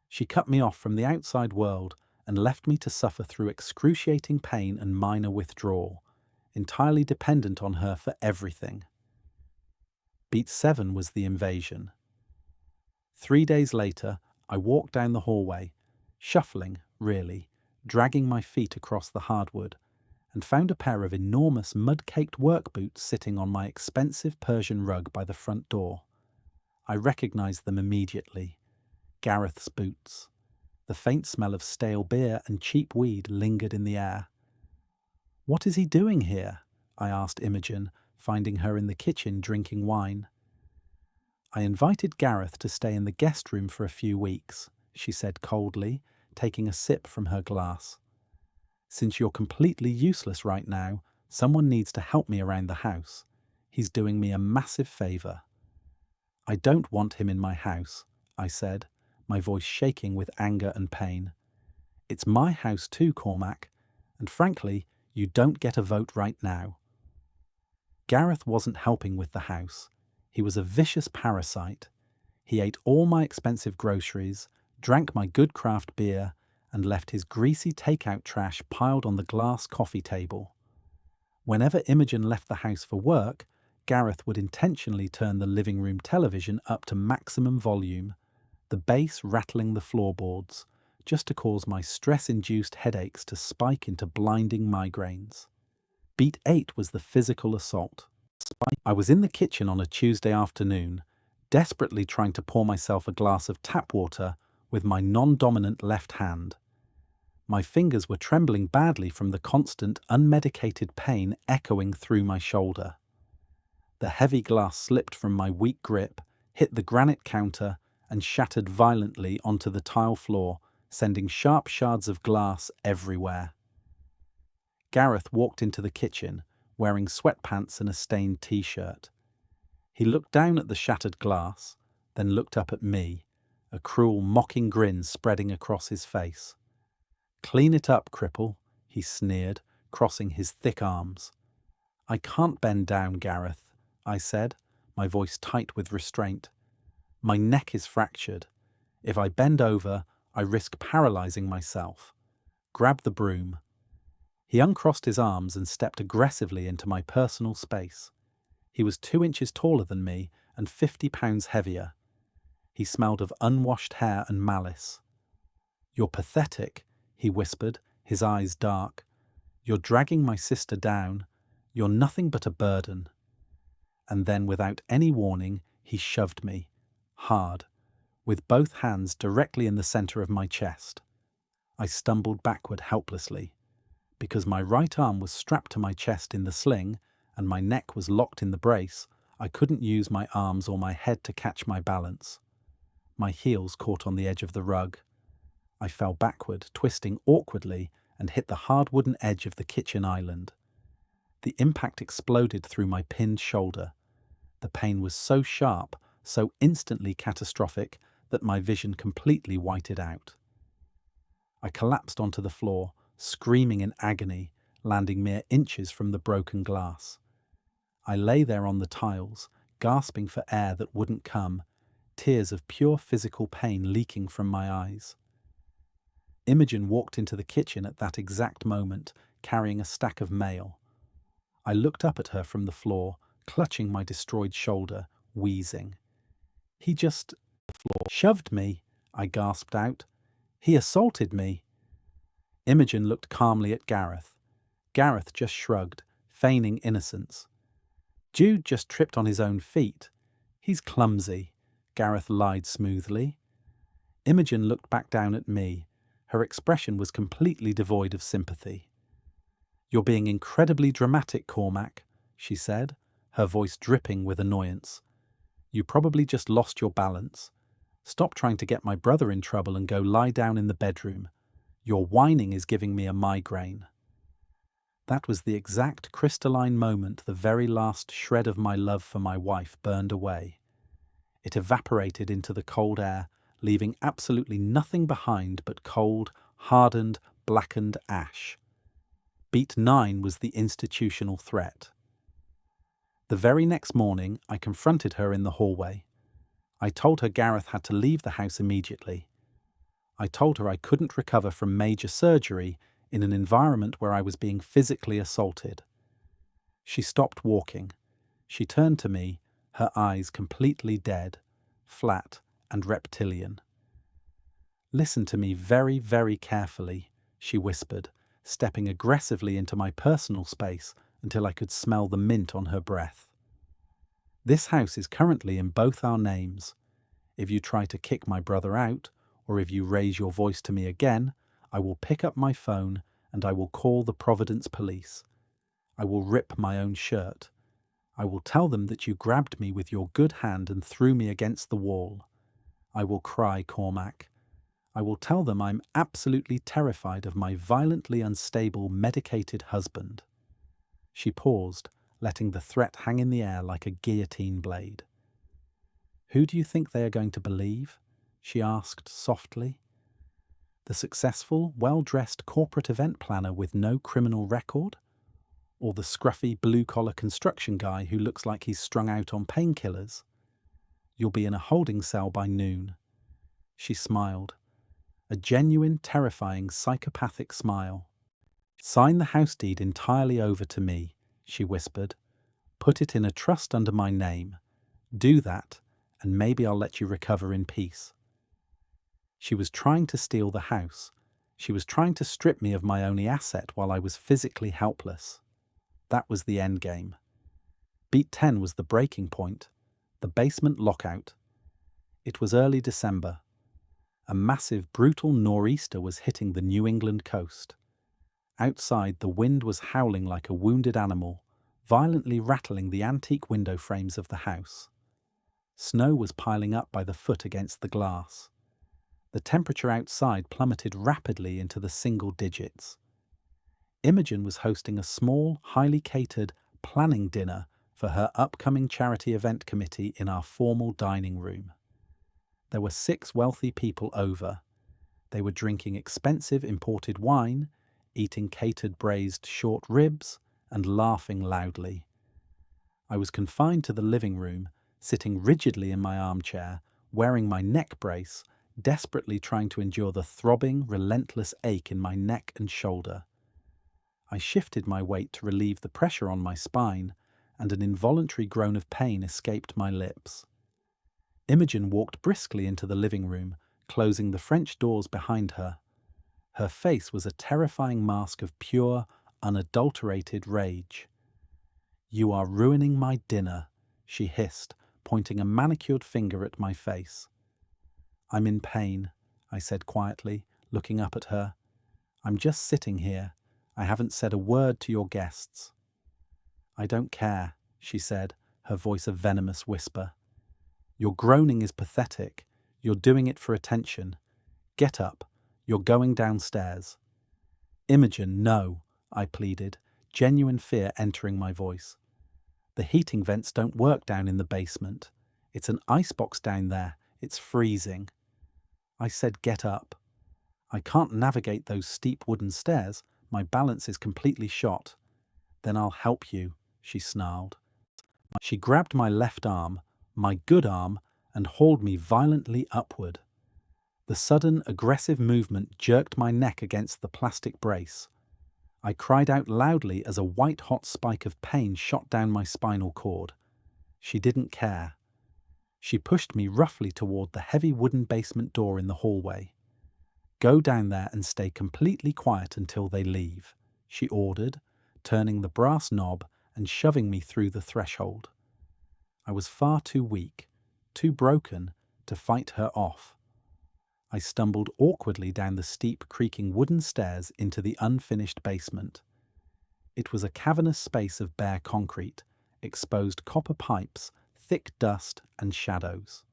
She cut me off from the outside world and left me to suffer through excruciating pain and minor withdrawal, entirely dependent on her for everything. Beat 7 was the invasion. 3 days later, I walked down the hallway, shuffling, really, dragging my feet across the hardwood, and found a pair of enormous mud-caked work boots sitting on my expensive Persian rug by the front door. I recognized them immediately. Gareth's boots. The faint smell of stale beer and cheap weed lingered in the air. "What is he doing here?" I asked Imogen, finding her in the kitchen drinking wine. "I invited Gareth to stay in the guest room for a few weeks," she said coldly, taking a sip from her glass. "Since you're completely useless right now, someone needs to help me around the house. He's doing me a massive favour." "I don't want him in my house," I said, my voice shaking with anger and pain. "It's my house too, Cormac, and frankly, you don't get a vote right now." Gareth wasn't helping with the house. He was a vicious parasite. He ate all my expensive groceries, drank my good craft beer, and left his greasy takeout trash piled on the glass coffee table. Whenever Imogen left the house for work, Gareth would intentionally turn the living room television up to maximum volume, the bass rattling the floorboards, just to cause my stress-induced headaches to spike into blinding migraines. Beat 8 was the physical assault. I was in the kitchen on a Tuesday afternoon, desperately trying to pour myself a glass of tap water with my non-dominant left hand. My fingers were trembling badly from the constant, unmedicated pain echoing through my shoulder. The heavy glass slipped from my weak grip, hit the granite counter, and shattered violently onto the tile floor, sending sharp shards of glass everywhere. Gareth walked into the kitchen, wearing sweatpants and a stained t-shirt. He looked down at the shattered glass, then looked up at me, a cruel, mocking grin spreading across his face. "Clean it up, cripple," he sneered, crossing his thick arms. "I can't bend down, Gareth," I said, my voice tight with restraint. "My neck is fractured. If I bend over, I risk paralyzing myself. Grab the broom. He uncrossed his arms and stepped aggressively into my personal space. He was 2 inches taller than me and 50 pounds heavier. He smelled of unwashed hair and malice. "You're pathetic," he whispered, his eyes dark. "You're dragging my sister down. You're nothing but a burden." And then, without any warning, he shoved me, hard, with both hands directly in the center of my chest. I stumbled backward helplessly. Because my right arm was strapped to my chest in the sling and my neck was locked in the brace, I couldn't use my arms or my head to catch my balance. My heels caught on the edge of the rug. I fell backward, twisting awkwardly, and hit the hard wooden edge of the kitchen island. The impact exploded through my pinned shoulder. The pain was so sharp, so instantly catastrophic, that my vision completely whited out. I collapsed onto the floor, screaming in agony, landing mere inches from the broken glass. I lay there on the tiles, gasping for air that wouldn't come, tears of pure physical pain leaking from my eyes. Imogen walked into the kitchen at that exact moment, carrying a stack of mail. I looked up at her from the floor, clutching my destroyed shoulder, wheezing. "He just shoved me," I gasped out. "He assaulted me." Imogen looked calmly at Gareth. Gareth just shrugged, feigning innocence. "Jude just tripped on his own feet. He's clumsy," Gareth lied smoothly. Imogen looked back down at me. Her expression was completely devoid of sympathy. "You're being incredibly dramatic, Cormac," she said, her voice dripping with annoyance. "You probably just lost your balance. Stop trying to get my brother in trouble and go lie down in the bedroom. Your whining is giving me a migraine." That was the exact crystalline moment the very last shred of my love for my wife burned away. It evaporated into the cold air, leaving absolutely nothing behind but cold, hardened, blackened ash. Beat 9 was the institutional threat. The very next morning, I confronted her in the hallway. I told her Gareth had to leave the house immediately. I told her I couldn't recover from major surgery in an environment where I was being physically assaulted. She stopped walking. She turned to me, her eyes completely dead, flat and reptilian. "Listen to me very, very carefully," she whispered, stepping aggressively into my personal space until I could smell the mint on her breath. "This house is currently in both our names. If you try to kick my brother out, or if you raise your voice to me again, I will pick up my phone and I will call the Providence police. I will rip my own shirt. I will tell them that you grabbed me with your good hand and threw me against the wall. I will cry, Cormac. I will tell them I'm absolutely terrified of my violently unstable, medicated husband." She paused, letting the threat hang in the air like a guillotine blade. "Who do you think they are going to believe?" she asked softly. "The successful, well-dressed corporate event planner with no criminal record? Or the scruffy blue-collar construction guy who looks like he's strung out on painkillers? You'll be in a holding cell by noon." She smiled. A genuine, terrifying, psychopathic smile. "Sign the house deed entirely over to me," she whispered. "Put it in a trust under my name. Do that, and maybe I'll let you recover in peace." She was trying to steal the house. She was trying to strip me of my only asset while I was physically helpless. That was the end game. Beat 10 was the breaking point, the basement lockout. It was early December. A massive, brutal nor'easter was hitting the New England coast. Outside, the wind was howling like a wounded animal, violently rattling the antique window frames of the house. Snow was piling up by the foot against the glass. The temperature outside plummeted rapidly into the single digits. Imogen was hosting a small, highly catered planning dinner for her upcoming charity event committee in our formal dining room. There were 6 wealthy people over. They were drinking expensive imported wine, eating catered braised short ribs, and laughing loudly. I was confined to the living room, sitting rigidly in my armchair, wearing my neck brace, desperately trying to endure the throbbing, relentless ache in my neck and shoulder. I shifted my weight to relieve the pressure on my spine, and an involuntary groan of pain escaped my lips. Imogen walked briskly into the living room, closing the French doors behind her. Her face was a terrifying mask of pure, unadulterated rage. "You are ruining my dinner," she hissed, pointing a manicured finger at my face. "I'm in pain," I said quietly, looking up at her. "I'm just sitting here. I haven't said a word to your guests." "I don't care," she said, her voice a venomous whisper. "Your groaning is pathetic. You're doing it for attention. Get up. You're going downstairs." "Imogen, no," I pleaded, genuine fear entering my voice. "The heating vents don't work down in the basement. It's an icebox down there. It's freezing." I said, "Get up." "I can't navigate those steep wooden stairs. My balance is completely shot." "Then I'll help you," she snarled. She grabbed my left arm, my good arm, and hauled me violently upward. The sudden, aggressive movement jerked my neck against the plastic brace. I cried out loudly as a white-hot spike of pain shot down my spinal cord. She didn't care. She pushed me roughly toward the heavy wooden basement door in the hallway. "Go down there and stay completely quiet until they leave," she ordered, turning the brass knob and shoving me through the threshold. I was far too weak, too broken, to fight her off. I stumbled awkwardly down the steep, creaking wooden stairs into the unfinished basement. It was a cavernous space of bare concrete, exposed copper pipes, thick dust, and shadows.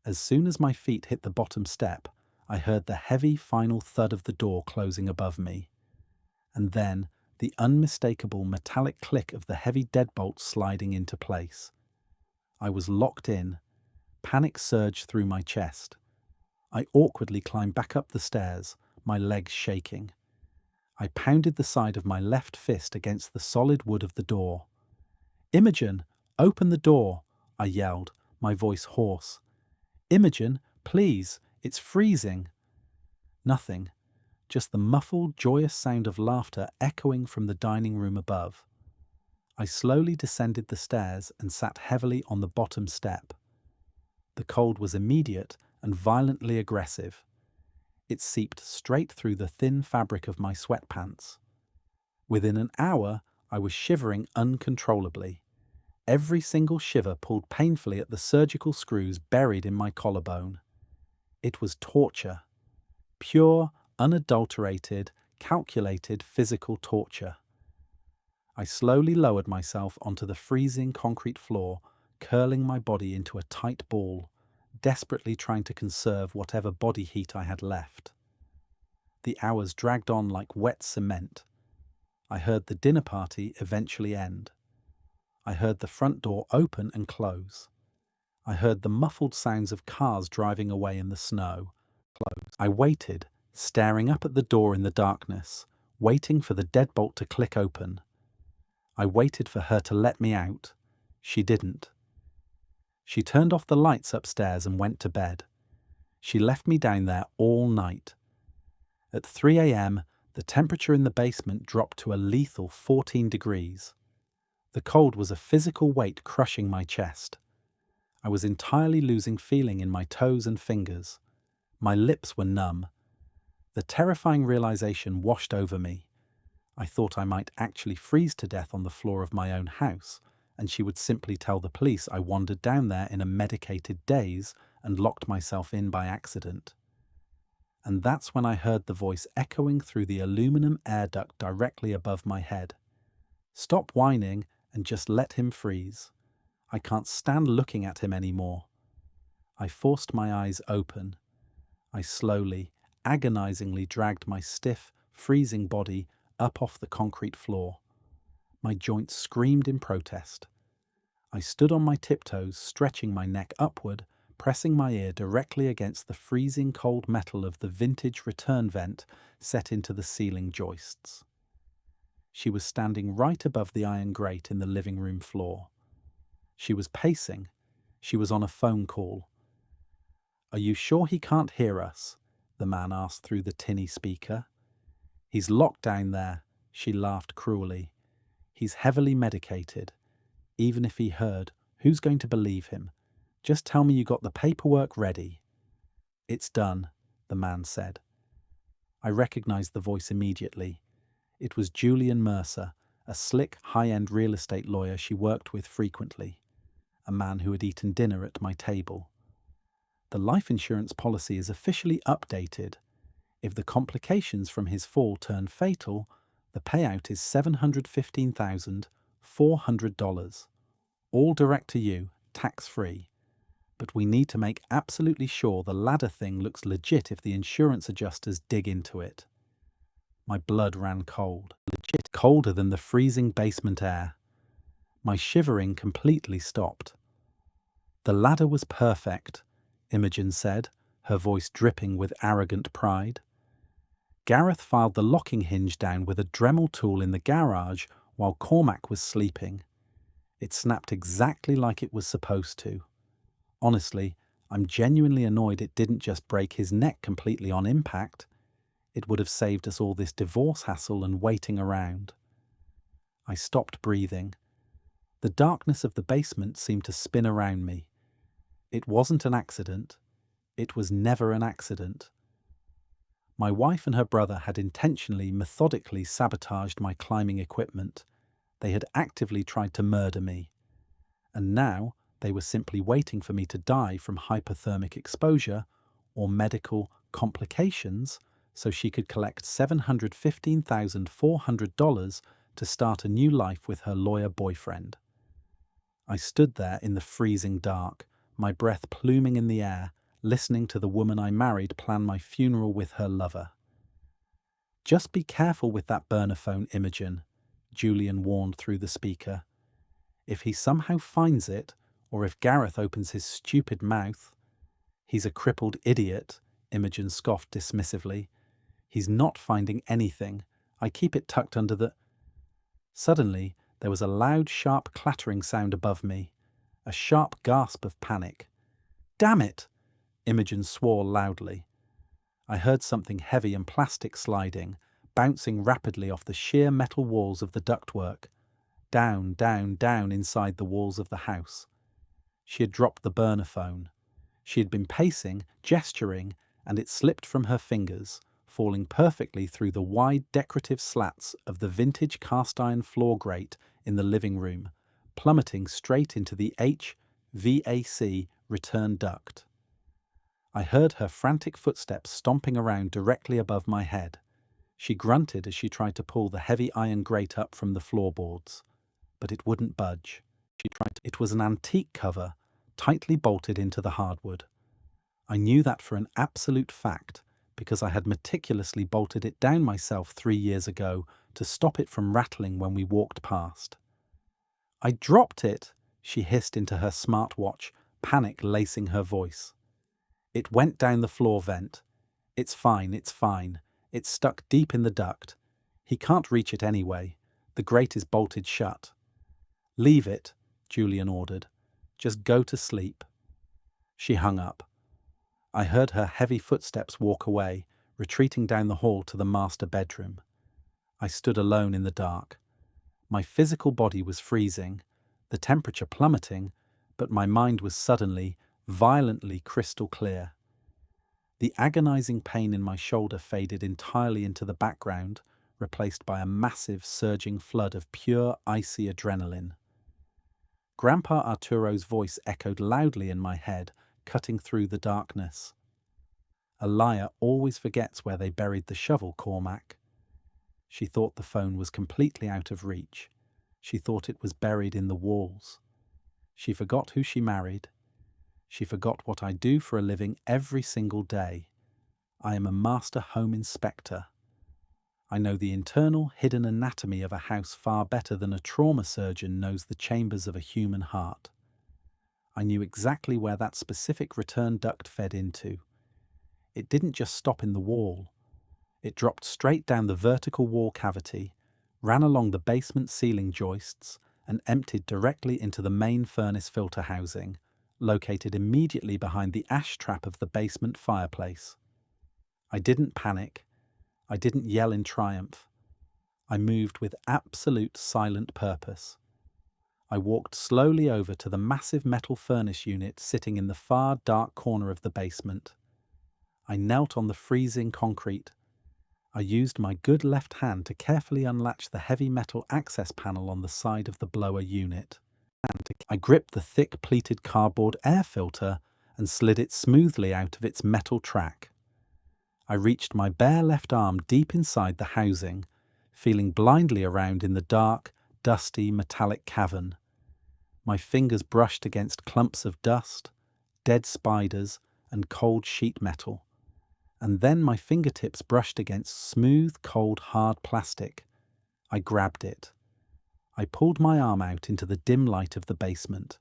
As soon as my feet hit the bottom step, I heard the heavy final thud of the door closing above me, and then the unmistakable metallic click of the heavy deadbolt sliding into place. I was locked in. Panic surged through my chest. I awkwardly climbed back up the stairs, my legs shaking. I pounded the side of my left fist against the solid wood of the door. "Imogen, open the door," I yelled, my voice hoarse. "Imogen, please, it's freezing." Nothing, just the muffled, joyous sound of laughter echoing from the dining room above. I slowly descended the stairs and sat heavily on the bottom step. The cold was immediate and violently aggressive. It seeped straight through the thin fabric of my sweatpants. Within an hour, I was shivering uncontrollably. Every single shiver pulled painfully at the surgical screws buried in my collarbone. It was torture. Pure, unadulterated, calculated physical torture. I slowly lowered myself onto the freezing concrete floor, curling my body into a tight ball, desperately trying to conserve whatever body heat I had left. The hours dragged on like wet cement. I heard the dinner party eventually end. I heard the front door open and close. I heard the muffled sounds of cars driving away in the snow. I waited, staring up at the door in the darkness, waiting for the deadbolt to click open. I waited for her to let me out. She didn't. She turned off the lights upstairs and went to bed. She left me down there all night. At 3 a.m., the temperature in the basement dropped to a lethal 14 degrees. The cold was a physical weight crushing my chest. I was entirely losing feeling in my toes and fingers. My lips were numb. The terrifying realization washed over me. I thought I might actually freeze to death on the floor of my own house, and she would simply tell the police I wandered down there in a medicated daze and locked myself in by accident. And that's when I heard the voice echoing through the aluminum air duct directly above my head. "Stop whining and just let him freeze. I can't stand looking at him anymore." I forced my eyes open. I slowly, agonizingly dragged my stiff, freezing body up off the concrete floor. My joints screamed in protest. I stood on my tiptoes, stretching my neck upward, pressing my ear directly against the freezing cold metal of the vintage return vent set into the ceiling joists. She was standing right above the iron grate in the living room floor. She was pacing. She was on a phone call. "Are you sure he can't hear us?" the man asked through the tinny speaker. "He's locked down there," she laughed cruelly. "He's heavily medicated. Even if he heard, who's going to believe him? Just tell me you got the paperwork ready." "It's done," the man said. I recognized the voice immediately. It was Julian Mercer, a slick, high-end real estate lawyer she worked with frequently, a man who had eaten dinner at my table. "The life insurance policy is officially updated. If the complications from his fall turn fatal, the payout is $715,400. All direct to you, tax-free. But we need to make absolutely sure the ladder thing looks legit if the insurance adjusters dig into it." My blood ran cold, legit colder than the freezing basement air. My shivering completely stopped. "The ladder was perfect," Imogen said, her voice dripping with arrogant pride. "Gareth filed the locking hinge down with a Dremel tool in the garage while Cormac was sleeping. It snapped exactly like it was supposed to. Honestly, I'm genuinely annoyed it didn't just break his neck completely on impact. It would have saved us all this divorce hassle and waiting around." I stopped breathing. The darkness of the basement seemed to spin around me. It wasn't an accident. It was never an accident. My wife and her brother had intentionally, methodically sabotaged my climbing equipment. They had actively tried to murder me. And now they were simply waiting for me to die from hypothermic exposure or medical complications so she could collect $715,400 to start a new life with her lawyer boyfriend. I stood there in the freezing dark, my breath pluming in the air, listening to the woman I married plan my funeral with her lover. "Just be careful with that burner phone, Imogen," Julian warned through the speaker. "If he somehow finds it, or if Gareth opens his stupid mouth—" "He's a crippled idiot," Imogen scoffed dismissively. "He's not finding anything. I keep it tucked under the—" Suddenly, there was a loud, sharp clattering sound above me, a sharp gasp of panic. "Damn it!" Imogen swore loudly. I heard something heavy and plastic sliding, bouncing rapidly off the sheer metal walls of the ductwork, down, down, down inside the walls of the house. She had dropped the burner phone. She had been pacing, gesturing, and it slipped from her fingers, falling perfectly through the wide decorative slats of the vintage cast-iron floor grate in the living room, plummeting straight into the HVAC return duct. I heard her frantic footsteps stomping around directly above my head. She grunted as she tried to pull the heavy iron grate up from the floorboards, but it wouldn't budge. It was an antique cover, tightly bolted into the hardwood. I knew that for an absolute fact, because I had meticulously bolted it down myself 3 years ago to stop it from rattling when we walked past. "I dropped it," she hissed into her smartwatch, panic lacing her voice. "It went down the floor vent. It's fine, it's fine. It's stuck deep in the duct. He can't reach it anyway. The grate is bolted shut." "Leave it," Julian ordered. "Just go to sleep." She hung up. I heard her heavy footsteps walk away, retreating down the hall to the master bedroom. I stood alone in the dark. My physical body was freezing, the temperature plummeting, but my mind was suddenly, violently crystal clear. The agonizing pain in my shoulder faded entirely into the background, replaced by a massive, surging flood of pure, icy adrenaline. Grandpa Arturo's voice echoed loudly in my head, cutting through the darkness. "A liar always forgets where they buried the shovel, Cormac." She thought the phone was completely out of reach. She thought it was buried in the walls. She forgot who she married. She forgot what I do for a living every single day. I am a master home inspector. I know the internal, hidden anatomy of a house far better than a trauma surgeon knows the chambers of a human heart. I knew exactly where that specific return duct fed into. It didn't just stop in the wall. It dropped straight down the vertical wall cavity, ran along the basement ceiling joists, and emptied directly into the main furnace filter housing, located immediately behind the ash trap of the basement fireplace. I didn't panic. I didn't yell in triumph. I moved with absolute silent purpose. I walked slowly over to the massive metal furnace unit sitting in the far dark corner of the basement. I knelt on the freezing concrete. I used my good left hand to carefully unlatch the heavy metal access panel on the side of the blower unit. I gripped the thick pleated cardboard air filter and slid it smoothly out of its metal track. I reached my bare left arm deep inside the housing, feeling blindly around in the dark, dusty, metallic cavern. My fingers brushed against clumps of dust, dead spiders, and cold sheet metal. And then my fingertips brushed against smooth, cold, hard plastic. I grabbed it. I pulled my arm out into the dim light of the basement.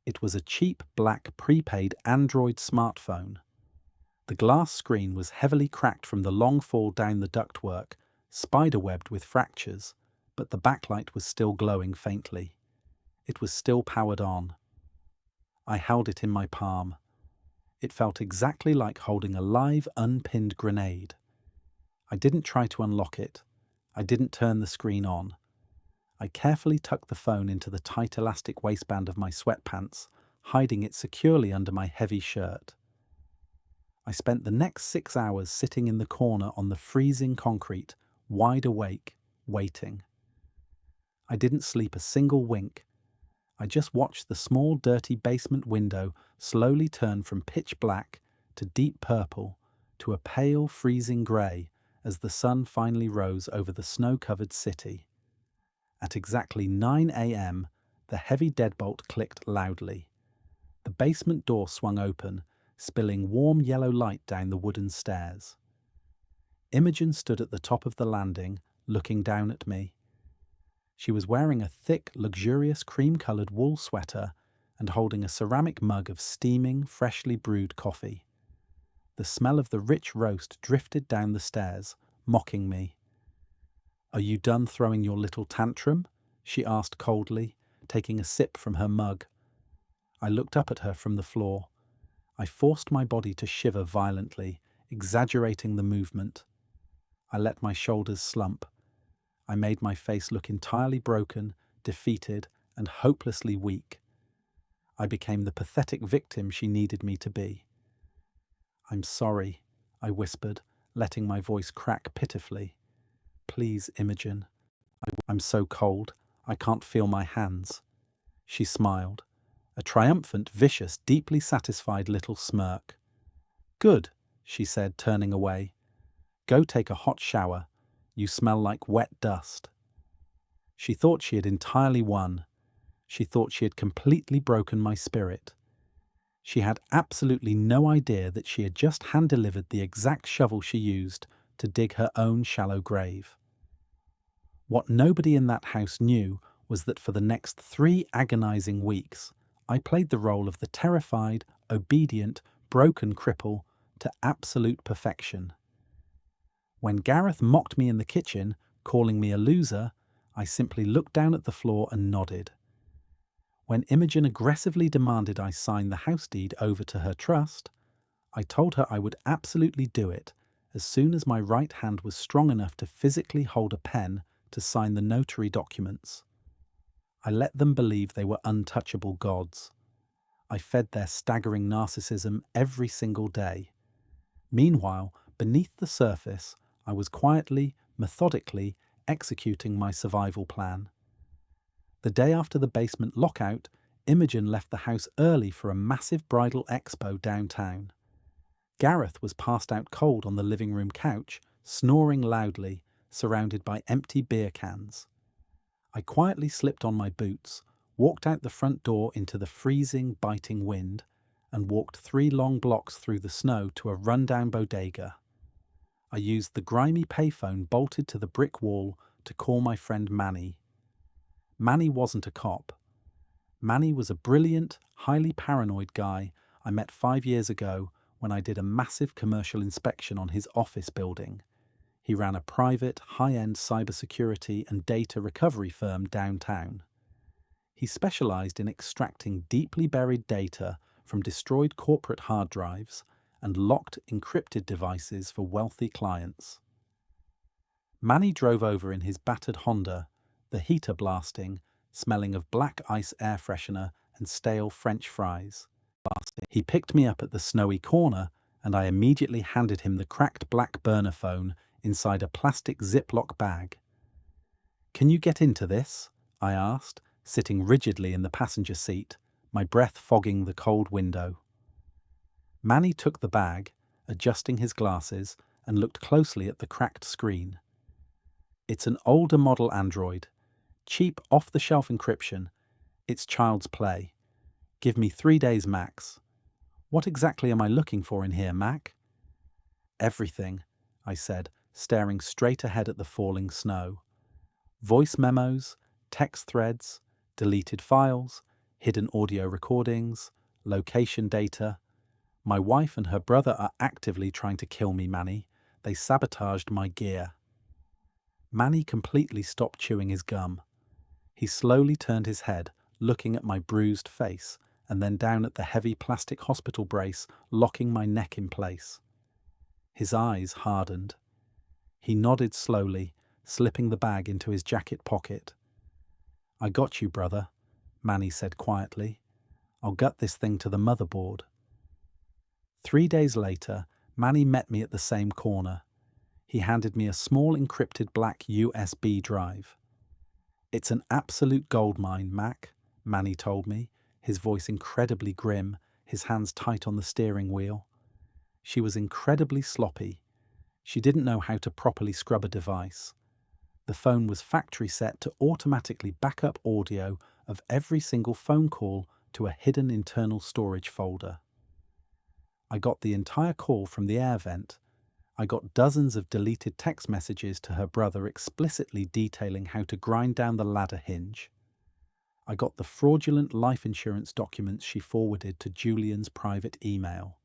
It was a cheap black prepaid Android smartphone. The glass screen was heavily cracked from the long fall down the ductwork, spiderwebbed with fractures, but the backlight was still glowing faintly. It was still powered on. I held it in my palm. It felt exactly like holding a live, unpinned grenade. I didn't try to unlock it. I didn't turn the screen on. I carefully tucked the phone into the tight elastic waistband of my sweatpants, hiding it securely under my heavy shirt. I spent the next 6 hours sitting in the corner on the freezing concrete, wide awake, waiting. I didn't sleep a single wink. I just watched the small, dirty basement window slowly turn from pitch black to deep purple to a pale, freezing grey as the sun finally rose over the snow-covered city. At exactly 9 a.m., the heavy deadbolt clicked loudly. The basement door swung open, spilling warm yellow light down the wooden stairs. Imogen stood at the top of the landing, looking down at me. She was wearing a thick, luxurious cream-coloured wool sweater and holding a ceramic mug of steaming, freshly brewed coffee. The smell of the rich roast drifted down the stairs, mocking me. "Are you done throwing your little tantrum?" she asked coldly, taking a sip from her mug. I looked up at her from the floor. I forced my body to shiver violently, exaggerating the movement. I let my shoulders slump. I made my face look entirely broken, defeated, and hopelessly weak. I became the pathetic victim she needed me to be. "I'm sorry," I whispered, letting my voice crack pitifully. "Please, Imogen. I'm so cold, I can't feel my hands." She smiled, a triumphant, vicious, deeply satisfied little smirk. "Good," she said, turning away. "Go take a hot shower. You smell like wet dust." She thought she had entirely won. She thought she had completely broken my spirit. She had absolutely no idea that she had just hand-delivered the exact shovel she used to dig her own shallow grave. What nobody in that house knew was that for the next 3 agonizing weeks, I played the role of the terrified, obedient, broken cripple to absolute perfection. When Gareth mocked me in the kitchen, calling me a loser, I simply looked down at the floor and nodded. When Imogen aggressively demanded I sign the house deed over to her trust, I told her I would absolutely do it as soon as my right hand was strong enough to physically hold a pen to sign the notary documents. I let them believe they were untouchable gods. I fed their staggering narcissism every single day. Meanwhile, beneath the surface, I was quietly, methodically executing my survival plan. The day after the basement lockout, Imogen left the house early for a massive bridal expo downtown. Gareth was passed out cold on the living room couch, snoring loudly, surrounded by empty beer cans. I quietly slipped on my boots, walked out the front door into the freezing, biting wind, and walked 3 long blocks through the snow to a rundown bodega. I used the grimy payphone bolted to the brick wall to call my friend Manny. Manny wasn't a cop. Manny was a brilliant, highly paranoid guy I met 5 years ago when I did a massive commercial inspection on his office building. He ran a private, high-end cybersecurity and data recovery firm downtown. He specialized in extracting deeply buried data from destroyed corporate hard drives and locked encrypted devices for wealthy clients. Manny drove over in his battered Honda, the heater blasting, smelling of black ice air freshener and stale French fries. He picked me up at the snowy corner, and I immediately handed him the cracked black burner phone inside a plastic Ziploc bag. "Can you get into this?" I asked, sitting rigidly in the passenger seat, my breath fogging the cold window. Manny took the bag, adjusting his glasses, and looked closely at the cracked screen. "It's an older model Android. Cheap, off-the-shelf encryption. It's child's play. Give me 3 days max." "What exactly am I looking for in here, Mac?" "Everything," I said, staring straight ahead at the falling snow. "Voice memos, text threads, deleted files, hidden audio recordings, location data. My wife and her brother are actively trying to kill me, Manny. They sabotaged my gear." Manny completely stopped chewing his gum. He slowly turned his head, looking at my bruised face, and then down at the heavy plastic hospital brace locking my neck in place. His eyes hardened. He nodded slowly, slipping the bag into his jacket pocket. "I got you, brother," Manny said quietly. "I'll gut this thing to the motherboard." 3 days later, Manny met me at the same corner. He handed me a small encrypted black USB drive. "It's an absolute goldmine, Mac," Manny told me, his voice incredibly grim, his hands tight on the steering wheel. She was incredibly sloppy. She didn't know how to properly scrub a device. The phone was factory set to automatically back up audio of every single phone call to a hidden internal storage folder. I got the entire call from the air vent. I got dozens of deleted text messages to her brother explicitly detailing how to grind down the ladder hinge. I got the fraudulent life insurance documents she forwarded to Julian's private email.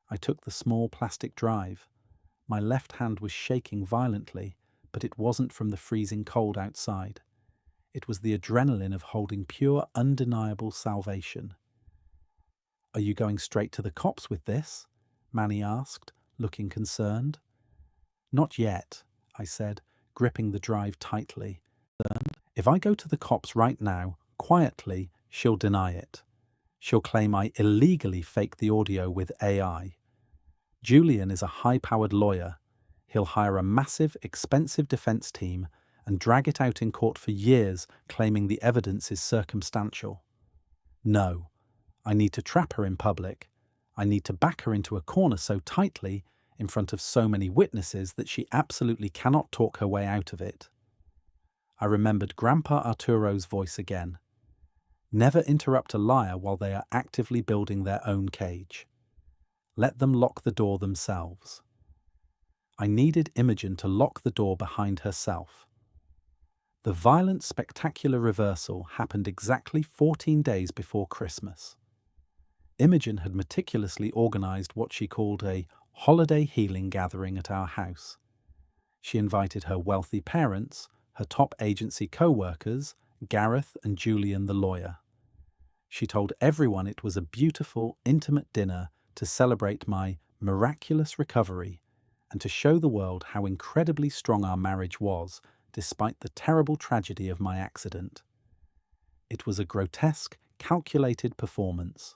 I took the small plastic drive. My left hand was shaking violently, but it wasn't from the freezing cold outside. It was the adrenaline of holding pure, undeniable salvation. "Are you going straight to the cops with this?" Manny asked, looking concerned. "Not yet," I said, gripping the drive tightly. "If I go to the cops right now, quietly, she'll deny it. She'll claim I illegally faked the audio with AI. Julian is a high-powered lawyer. He'll hire a massive, expensive defense team and drag it out in court for years, claiming the evidence is circumstantial. No, I need to trap her in public. I need to back her into a corner so tightly, in front of so many witnesses, that she absolutely cannot talk her way out of it." I remembered Grandpa Arturo's voice again. "Never interrupt a liar while they are actively building their own cage. Let them lock the door themselves." I needed Imogen to lock the door behind herself. The violent, spectacular reversal happened exactly 14 days before Christmas. Imogen had meticulously organized what she called a holiday healing gathering at our house. She invited her wealthy parents, her top agency co-workers, Gareth and Julian the lawyer. She told everyone it was a beautiful, intimate dinner to celebrate my miraculous recovery and to show the world how incredibly strong our marriage was, despite the terrible tragedy of my accident. It was a grotesque, calculated performance.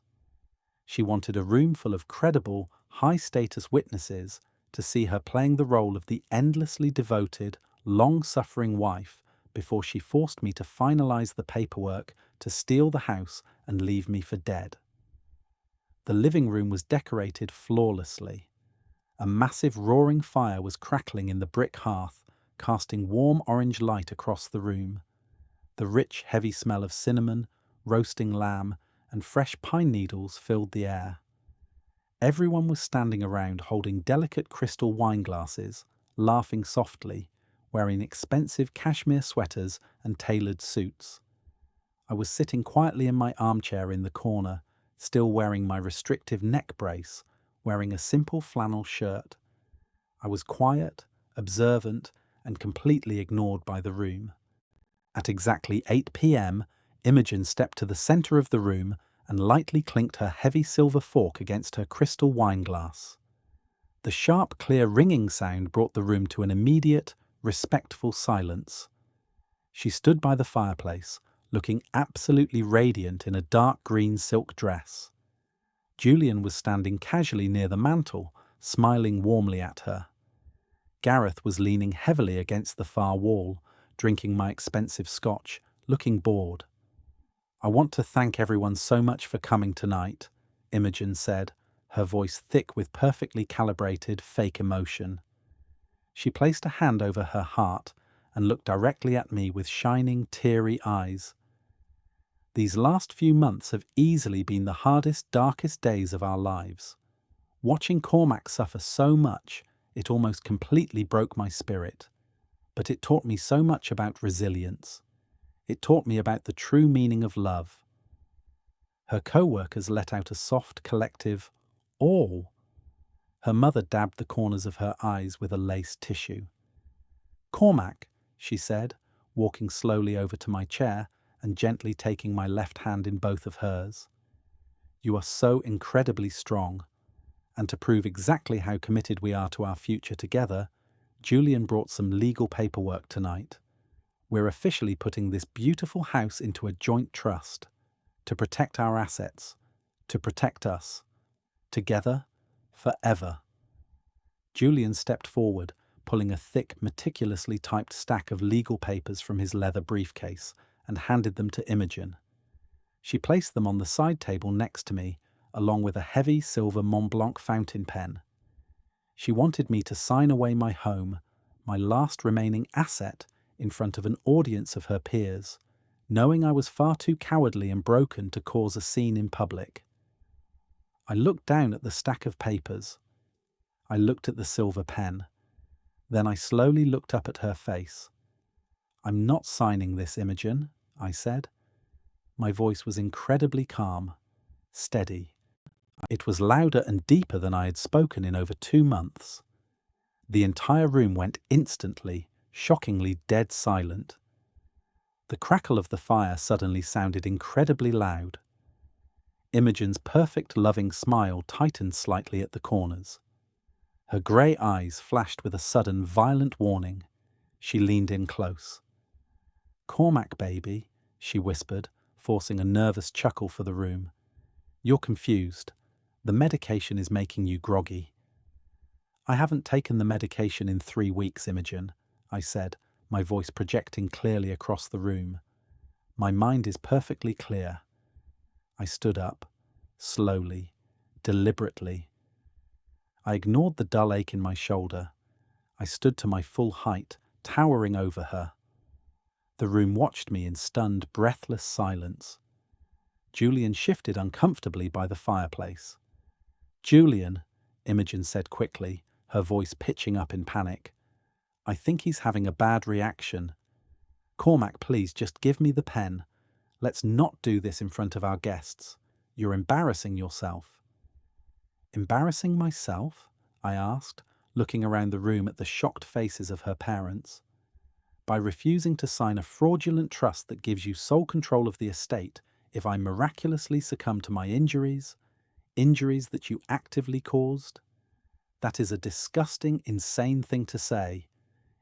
She wanted a room full of credible, high-status witnesses to see her playing the role of the endlessly devoted, long-suffering wife before she forced me to finalize the paperwork to steal the house and leave me for dead. The living room was decorated flawlessly. A massive roaring fire was crackling in the brick hearth, casting warm orange light across the room. The rich, heavy smell of cinnamon, roasting lamb, and fresh pine needles filled the air. Everyone was standing around holding delicate crystal wine glasses, laughing softly, wearing expensive cashmere sweaters and tailored suits. I was sitting quietly in my armchair in the corner, still wearing my restrictive neck brace, wearing a simple flannel shirt. I was quiet, observant, and completely ignored by the room. At exactly 8 p.m., Imogen stepped to the center of the room and lightly clinked her heavy silver fork against her crystal wine glass. The sharp, clear ringing sound brought the room to an immediate, respectful silence. She stood by the fireplace, looking absolutely radiant in a dark green silk dress. Julian was standing casually near the mantel, smiling warmly at her. Gareth was leaning heavily against the far wall, drinking my expensive scotch, looking bored. "I want to thank everyone so much for coming tonight," Imogen said, her voice thick with perfectly calibrated fake emotion. She placed a hand over her heart and looked directly at me with shining, teary eyes. "These last few months have easily been the hardest, darkest days of our lives. Watching Cormac suffer so much, it almost completely broke my spirit. But it taught me so much about resilience. It taught me about the true meaning of love." Her co-workers let out a soft, collective "all." Her mother dabbed the corners of her eyes with a lace tissue. "Cormac," she said, walking slowly over to my chair and gently taking my left hand in both of hers. "You are so incredibly strong. And to prove exactly how committed we are to our future together, Julian brought some legal paperwork tonight. We're officially putting this beautiful house into a joint trust, to protect our assets, to protect us, together, forever." Julian stepped forward, pulling a thick, meticulously typed stack of legal papers from his leather briefcase and handed them to Imogen. She placed them on the side table next to me, along with a heavy silver Mont Blanc fountain pen. She wanted me to sign away my home, my last remaining asset, in front of an audience of her peers, knowing I was far too cowardly and broken to cause a scene in public. I looked down at the stack of papers. I looked at the silver pen. Then I slowly looked up at her face. "I'm not signing this, Imogen," I said. My voice was incredibly calm, steady. It was louder and deeper than I had spoken in over 2 months. The entire room went instantly, shockingly dead silent. The crackle of the fire suddenly sounded incredibly loud. Imogen's perfect, loving smile tightened slightly at the corners. Her grey eyes flashed with a sudden, violent warning. She leaned in close. "Cormac, baby," she whispered, forcing a nervous chuckle for the room. "You're confused. The medication is making you groggy." "I haven't taken the medication in 3 weeks, Imogen," I said, my voice projecting clearly across the room. "My mind is perfectly clear." I stood up, slowly, deliberately. I ignored the dull ache in my shoulder. I stood to my full height, towering over her. The room watched me in stunned, breathless silence. Julian shifted uncomfortably by the fireplace. "Julian," Imogen said quickly, her voice pitching up in panic. "I think he's having a bad reaction. Cormac, please just give me the pen. Let's not do this in front of our guests. You're embarrassing yourself." "Embarrassing myself?" I asked, looking around the room at the shocked faces of her parents. "By refusing to sign a fraudulent trust that gives you sole control of the estate if I miraculously succumb to my injuries that you actively caused? That is a disgusting, insane thing to say,"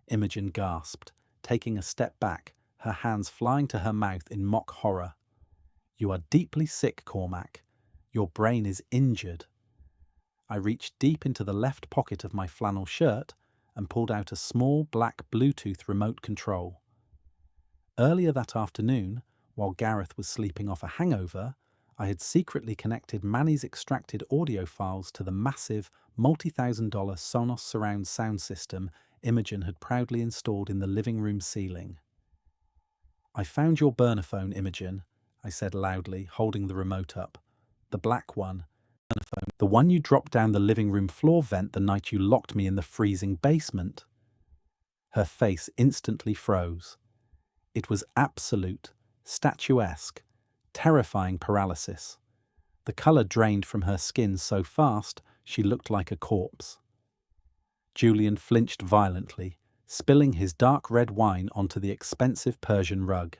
Imogen gasped, taking a step back, her hands flying to her mouth in mock horror. "You are deeply sick, Cormac. Your brain is injured." I reached deep into the left pocket of my flannel shirt and pulled out a small black Bluetooth remote control. Earlier that afternoon, while Gareth was sleeping off a hangover, I had secretly connected Manny's extracted audio files to the massive, multi-$1,000 Sonos surround sound system Imogen had proudly installed in the living room ceiling. "I found your burner phone, Imogen," I said loudly, holding the remote up. "The black one. The one you dropped down the living room floor vent the night you locked me in the freezing basement." Her face instantly froze. It was absolute, statuesque, terrifying paralysis. The colour drained from her skin so fast she looked like a corpse. Julian flinched violently, spilling his dark red wine onto the expensive Persian rug.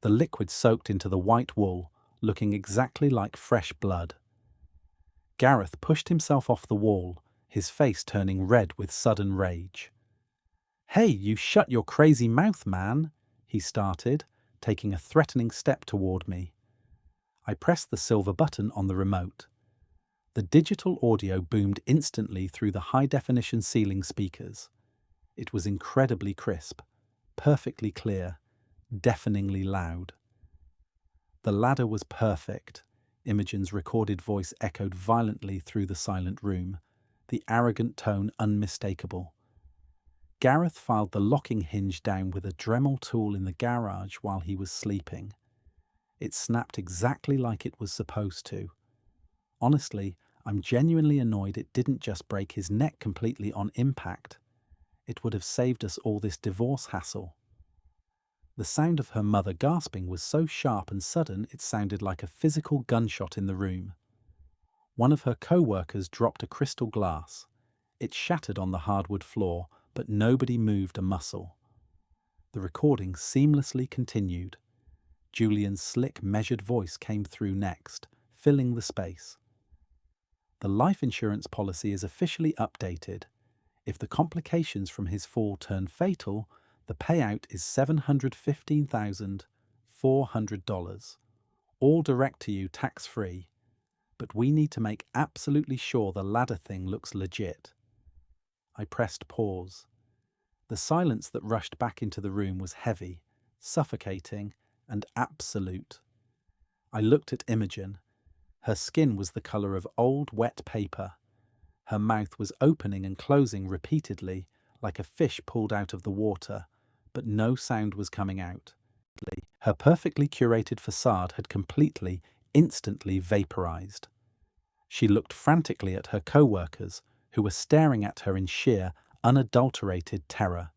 The liquid soaked into the white wool, looking exactly like fresh blood. Gareth pushed himself off the wall, his face turning red with sudden rage. "Hey, you shut your crazy mouth, man," he started, taking a threatening step toward me. I pressed the silver button on the remote. The digital audio boomed instantly through the high-definition ceiling speakers. It was incredibly crisp, perfectly clear, deafeningly loud. The ladder was perfect. Imogen's recorded voice echoed violently through the silent room, the arrogant tone unmistakable. Gareth filed the locking hinge down with a Dremel tool in the garage while he was sleeping. It snapped exactly like it was supposed to. Honestly, I'm genuinely annoyed it didn't just break his neck completely on impact. It would have saved us all this divorce hassle. The sound of her mother gasping was so sharp and sudden it sounded like a physical gunshot in the room. One of her co-workers dropped a crystal glass. It shattered on the hardwood floor, but nobody moved a muscle. The recording seamlessly continued. Julian's slick, measured voice came through next, filling the space. "The life insurance policy is officially updated. If the complications from his fall turn fatal, the payout is $715,400, all direct to you tax-free. But we need to make absolutely sure the ladder thing looks legit." I pressed pause. The silence that rushed back into the room was heavy, suffocating, and absolute. I looked at Imogen. Her skin was the colour of old, wet paper. Her mouth was opening and closing repeatedly, like a fish pulled out of the water, but no sound was coming out. Her perfectly curated facade had completely, instantly vaporized. She looked frantically at her co-workers, who were staring at her in sheer, unadulterated terror.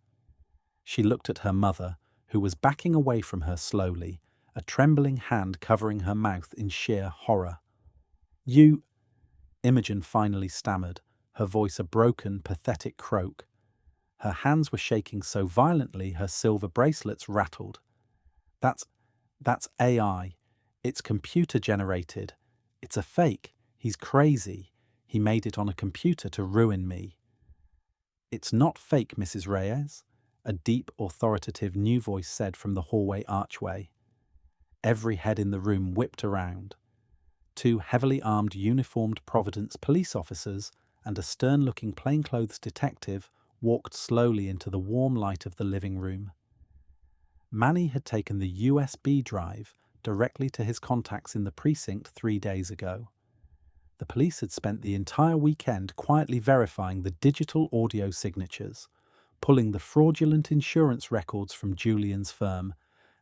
She looked at her mother, who was backing away from her slowly, a trembling hand covering her mouth in sheer horror. "You—" Imogen finally stammered, her voice a broken, pathetic croak. Her hands were shaking so violently her silver bracelets rattled. That's AI. It's computer-generated. It's a fake. He's crazy. He made it on a computer to ruin me." "It's not fake, Mrs. Reyes," a deep, authoritative new voice said from the hallway archway. Every head in the room whipped around. Two heavily armed uniformed Providence police officers and a stern-looking plainclothes detective walked slowly into the warm light of the living room. Manny had taken the USB drive directly to his contacts in the precinct 3 days ago. The police had spent the entire weekend quietly verifying the digital audio signatures, pulling the fraudulent insurance records from Julian's firm,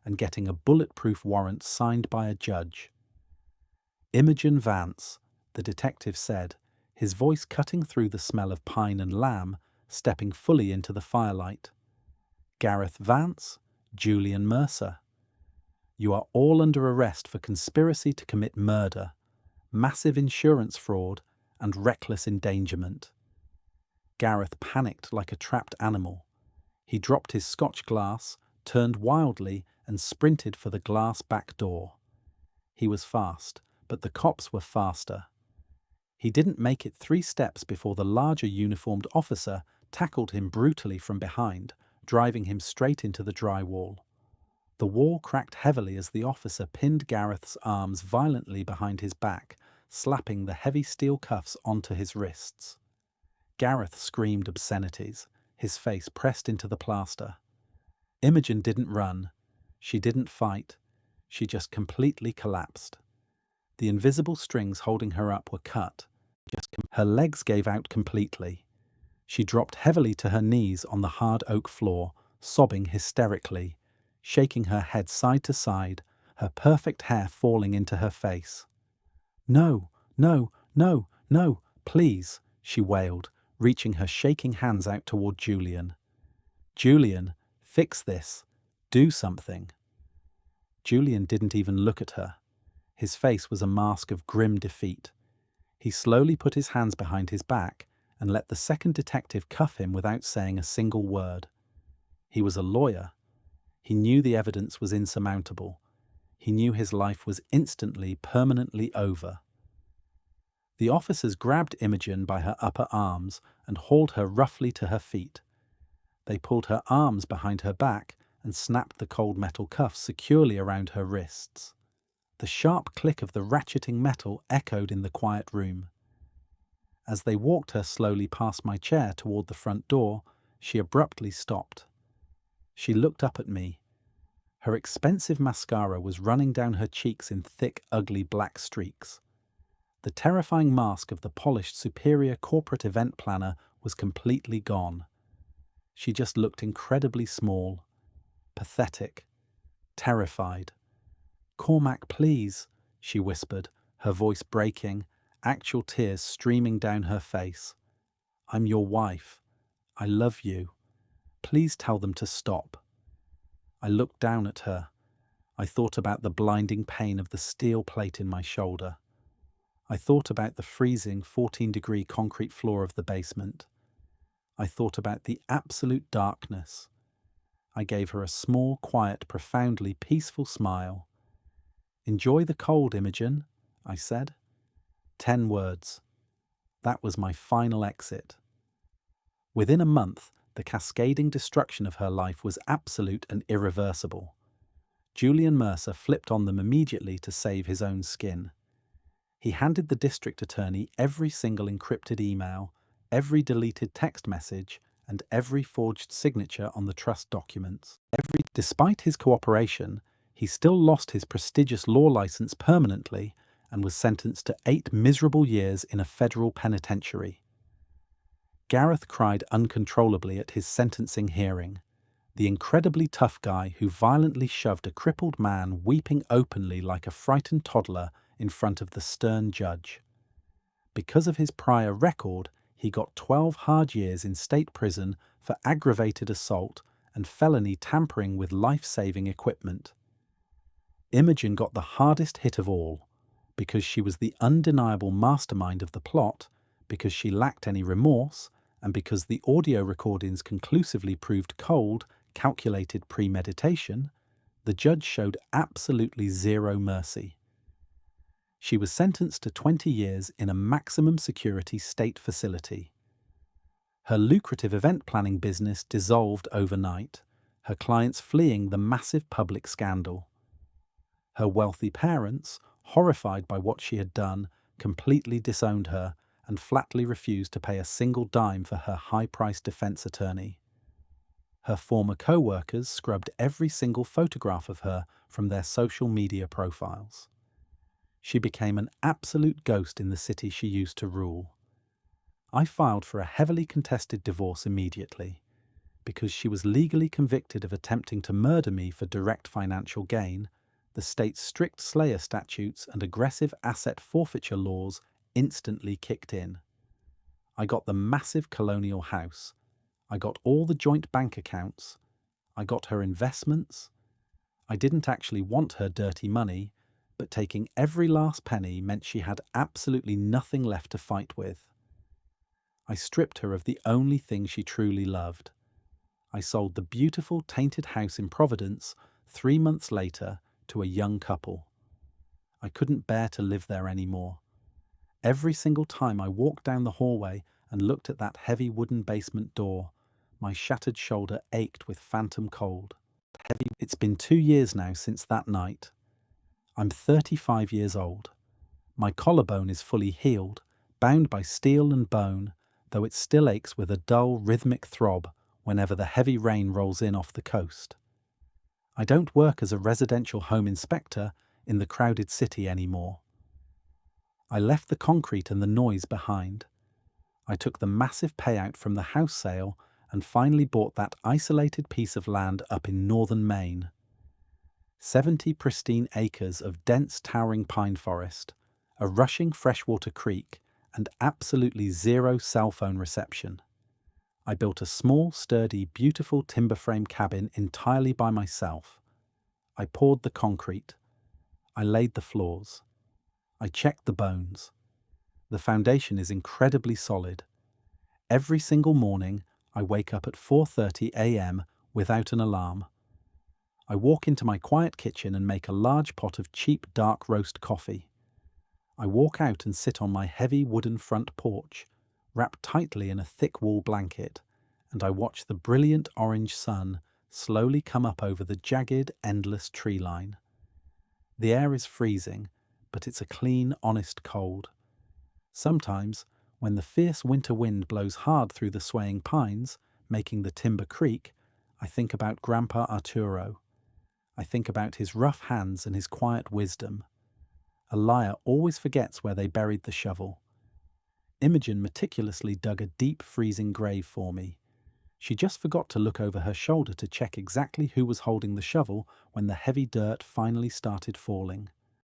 and getting a bulletproof warrant signed by a judge. "Imogen Vance," the detective said, his voice cutting through the smell of pine and lamb, stepping fully into the firelight. "Gareth Vance, Julian Mercer. You are all under arrest for conspiracy to commit murder, massive insurance fraud, and reckless endangerment." Gareth panicked like a trapped animal. He dropped his scotch glass, turned wildly, and sprinted for the glass back door. He was fast, but the cops were faster. He didn't make it 3 steps before the larger uniformed officer tackled him brutally from behind, driving him straight into the drywall. The wall cracked heavily as the officer pinned Gareth's arms violently behind his back, slapping the heavy steel cuffs onto his wrists. Gareth screamed obscenities, his face pressed into the plaster. Imogen didn't run. She didn't fight. She just completely collapsed. The invisible strings holding her up were cut. Her legs gave out completely. She dropped heavily to her knees on the hard oak floor, sobbing hysterically, shaking her head side to side, her perfect hair falling into her face. "No, no, no, no, please," she wailed, reaching her shaking hands out toward Julian. "Julian, fix this. Do something." Julian didn't even look at her. His face was a mask of grim defeat. He slowly put his hands behind his back and let the second detective cuff him without saying a single word. He was a lawyer. He knew the evidence was insurmountable. he knew his life was instantly, permanently over. The officers grabbed Imogen by her upper arms and hauled her roughly to her feet. They pulled her arms behind her back and snapped the cold metal cuffs securely around her wrists. The sharp click of the ratcheting metal echoed in the quiet room. As they walked her slowly past my chair toward the front door, she abruptly stopped. She looked up at me. Her expensive mascara was running down her cheeks in thick, ugly black streaks. The terrifying mask of the polished, superior corporate event planner was completely gone. She just looked incredibly small, pathetic, terrified. "Cormac, please," she whispered, her voice breaking, actual tears streaming down her face. "I'm your wife. I love you. Please tell them to stop." I looked down at her. I thought about the blinding pain of the steel plate in my shoulder. I thought about the freezing 14-degree concrete floor of the basement. I thought about the absolute darkness. I gave her a small, quiet, profoundly peaceful smile. "Enjoy the cold, Imogen," I said. 10 words. That was my final exit. Within a month, the cascading destruction of her life was absolute and irreversible. Julian Mercer flipped on them immediately to save his own skin. He handed the district attorney every single encrypted email, every deleted text message, and every forged signature on the trust documents. Despite his cooperation, he still lost his prestigious law license permanently and was sentenced to 8 miserable years in a federal penitentiary. Gareth cried uncontrollably at his sentencing hearing. The incredibly tough guy who violently shoved a crippled man weeping openly like a frightened toddler in front of the stern judge. Because of his prior record, he got 12 hard years in state prison for aggravated assault and felony tampering with life-saving equipment. Imogen got the hardest hit of all, because she was the undeniable mastermind of the plot, because she lacked any remorse, and because the audio recordings conclusively proved cold, calculated premeditation. The judge showed absolutely zero mercy. She was sentenced to 20 years in a maximum security state facility. Her lucrative event planning business dissolved overnight, her clients fleeing the massive public scandal. Her wealthy parents, horrified by what she had done, completely disowned her and flatly refused to pay a single dime for her high-priced defense attorney. Her former co-workers scrubbed every single photograph of her from their social media profiles. She became an absolute ghost in the city she used to rule. I filed for a heavily contested divorce immediately, because she was legally convicted of attempting to murder me for direct financial gain. The state's strict slayer statutes and aggressive asset forfeiture laws instantly kicked in. I got the massive colonial house. I got all the joint bank accounts. I got her investments. I didn't actually want her dirty money, but taking every last penny meant she had absolutely nothing left to fight with. I stripped her of the only thing she truly loved. I sold the beautiful tainted house in Providence 3 months later to a young couple. I couldn't bear to live there anymore. Every single time I walked down the hallway and looked at that heavy wooden basement door, my shattered shoulder ached with phantom cold. It's been 2 years now since that night. I'm 35 years old. My collarbone is fully healed, bound by steel and bone, though it still aches with a dull, rhythmic throb whenever the heavy rain rolls in off the coast. I don't work as a residential home inspector in the crowded city anymore. I left the concrete and the noise behind. I took the massive payout from the house sale and finally bought that isolated piece of land up in northern Maine. 70 pristine acres of dense towering pine forest, a rushing freshwater creek, and absolutely zero cell phone reception. I built a small, sturdy, beautiful timber frame cabin entirely by myself. I poured the concrete. I laid the floors. I checked the bones. The foundation is incredibly solid. Every single morning, I wake up at 4:30 a.m. without an alarm. I walk into my quiet kitchen and make a large pot of cheap dark roast coffee. I walk out and sit on my heavy wooden front porch, wrapped tightly in a thick wool blanket, and I watch the brilliant orange sun slowly come up over the jagged, endless tree line. The air is freezing, but it's a clean, honest cold. Sometimes, when the fierce winter wind blows hard through the swaying pines, making the timber creak, I think about Grandpa Arturo. I think about his rough hands and his quiet wisdom. A liar always forgets where they buried the shovel. Imogen meticulously dug a deep, freezing grave for me. She just forgot to look over her shoulder to check exactly who was holding the shovel when the heavy dirt finally started falling.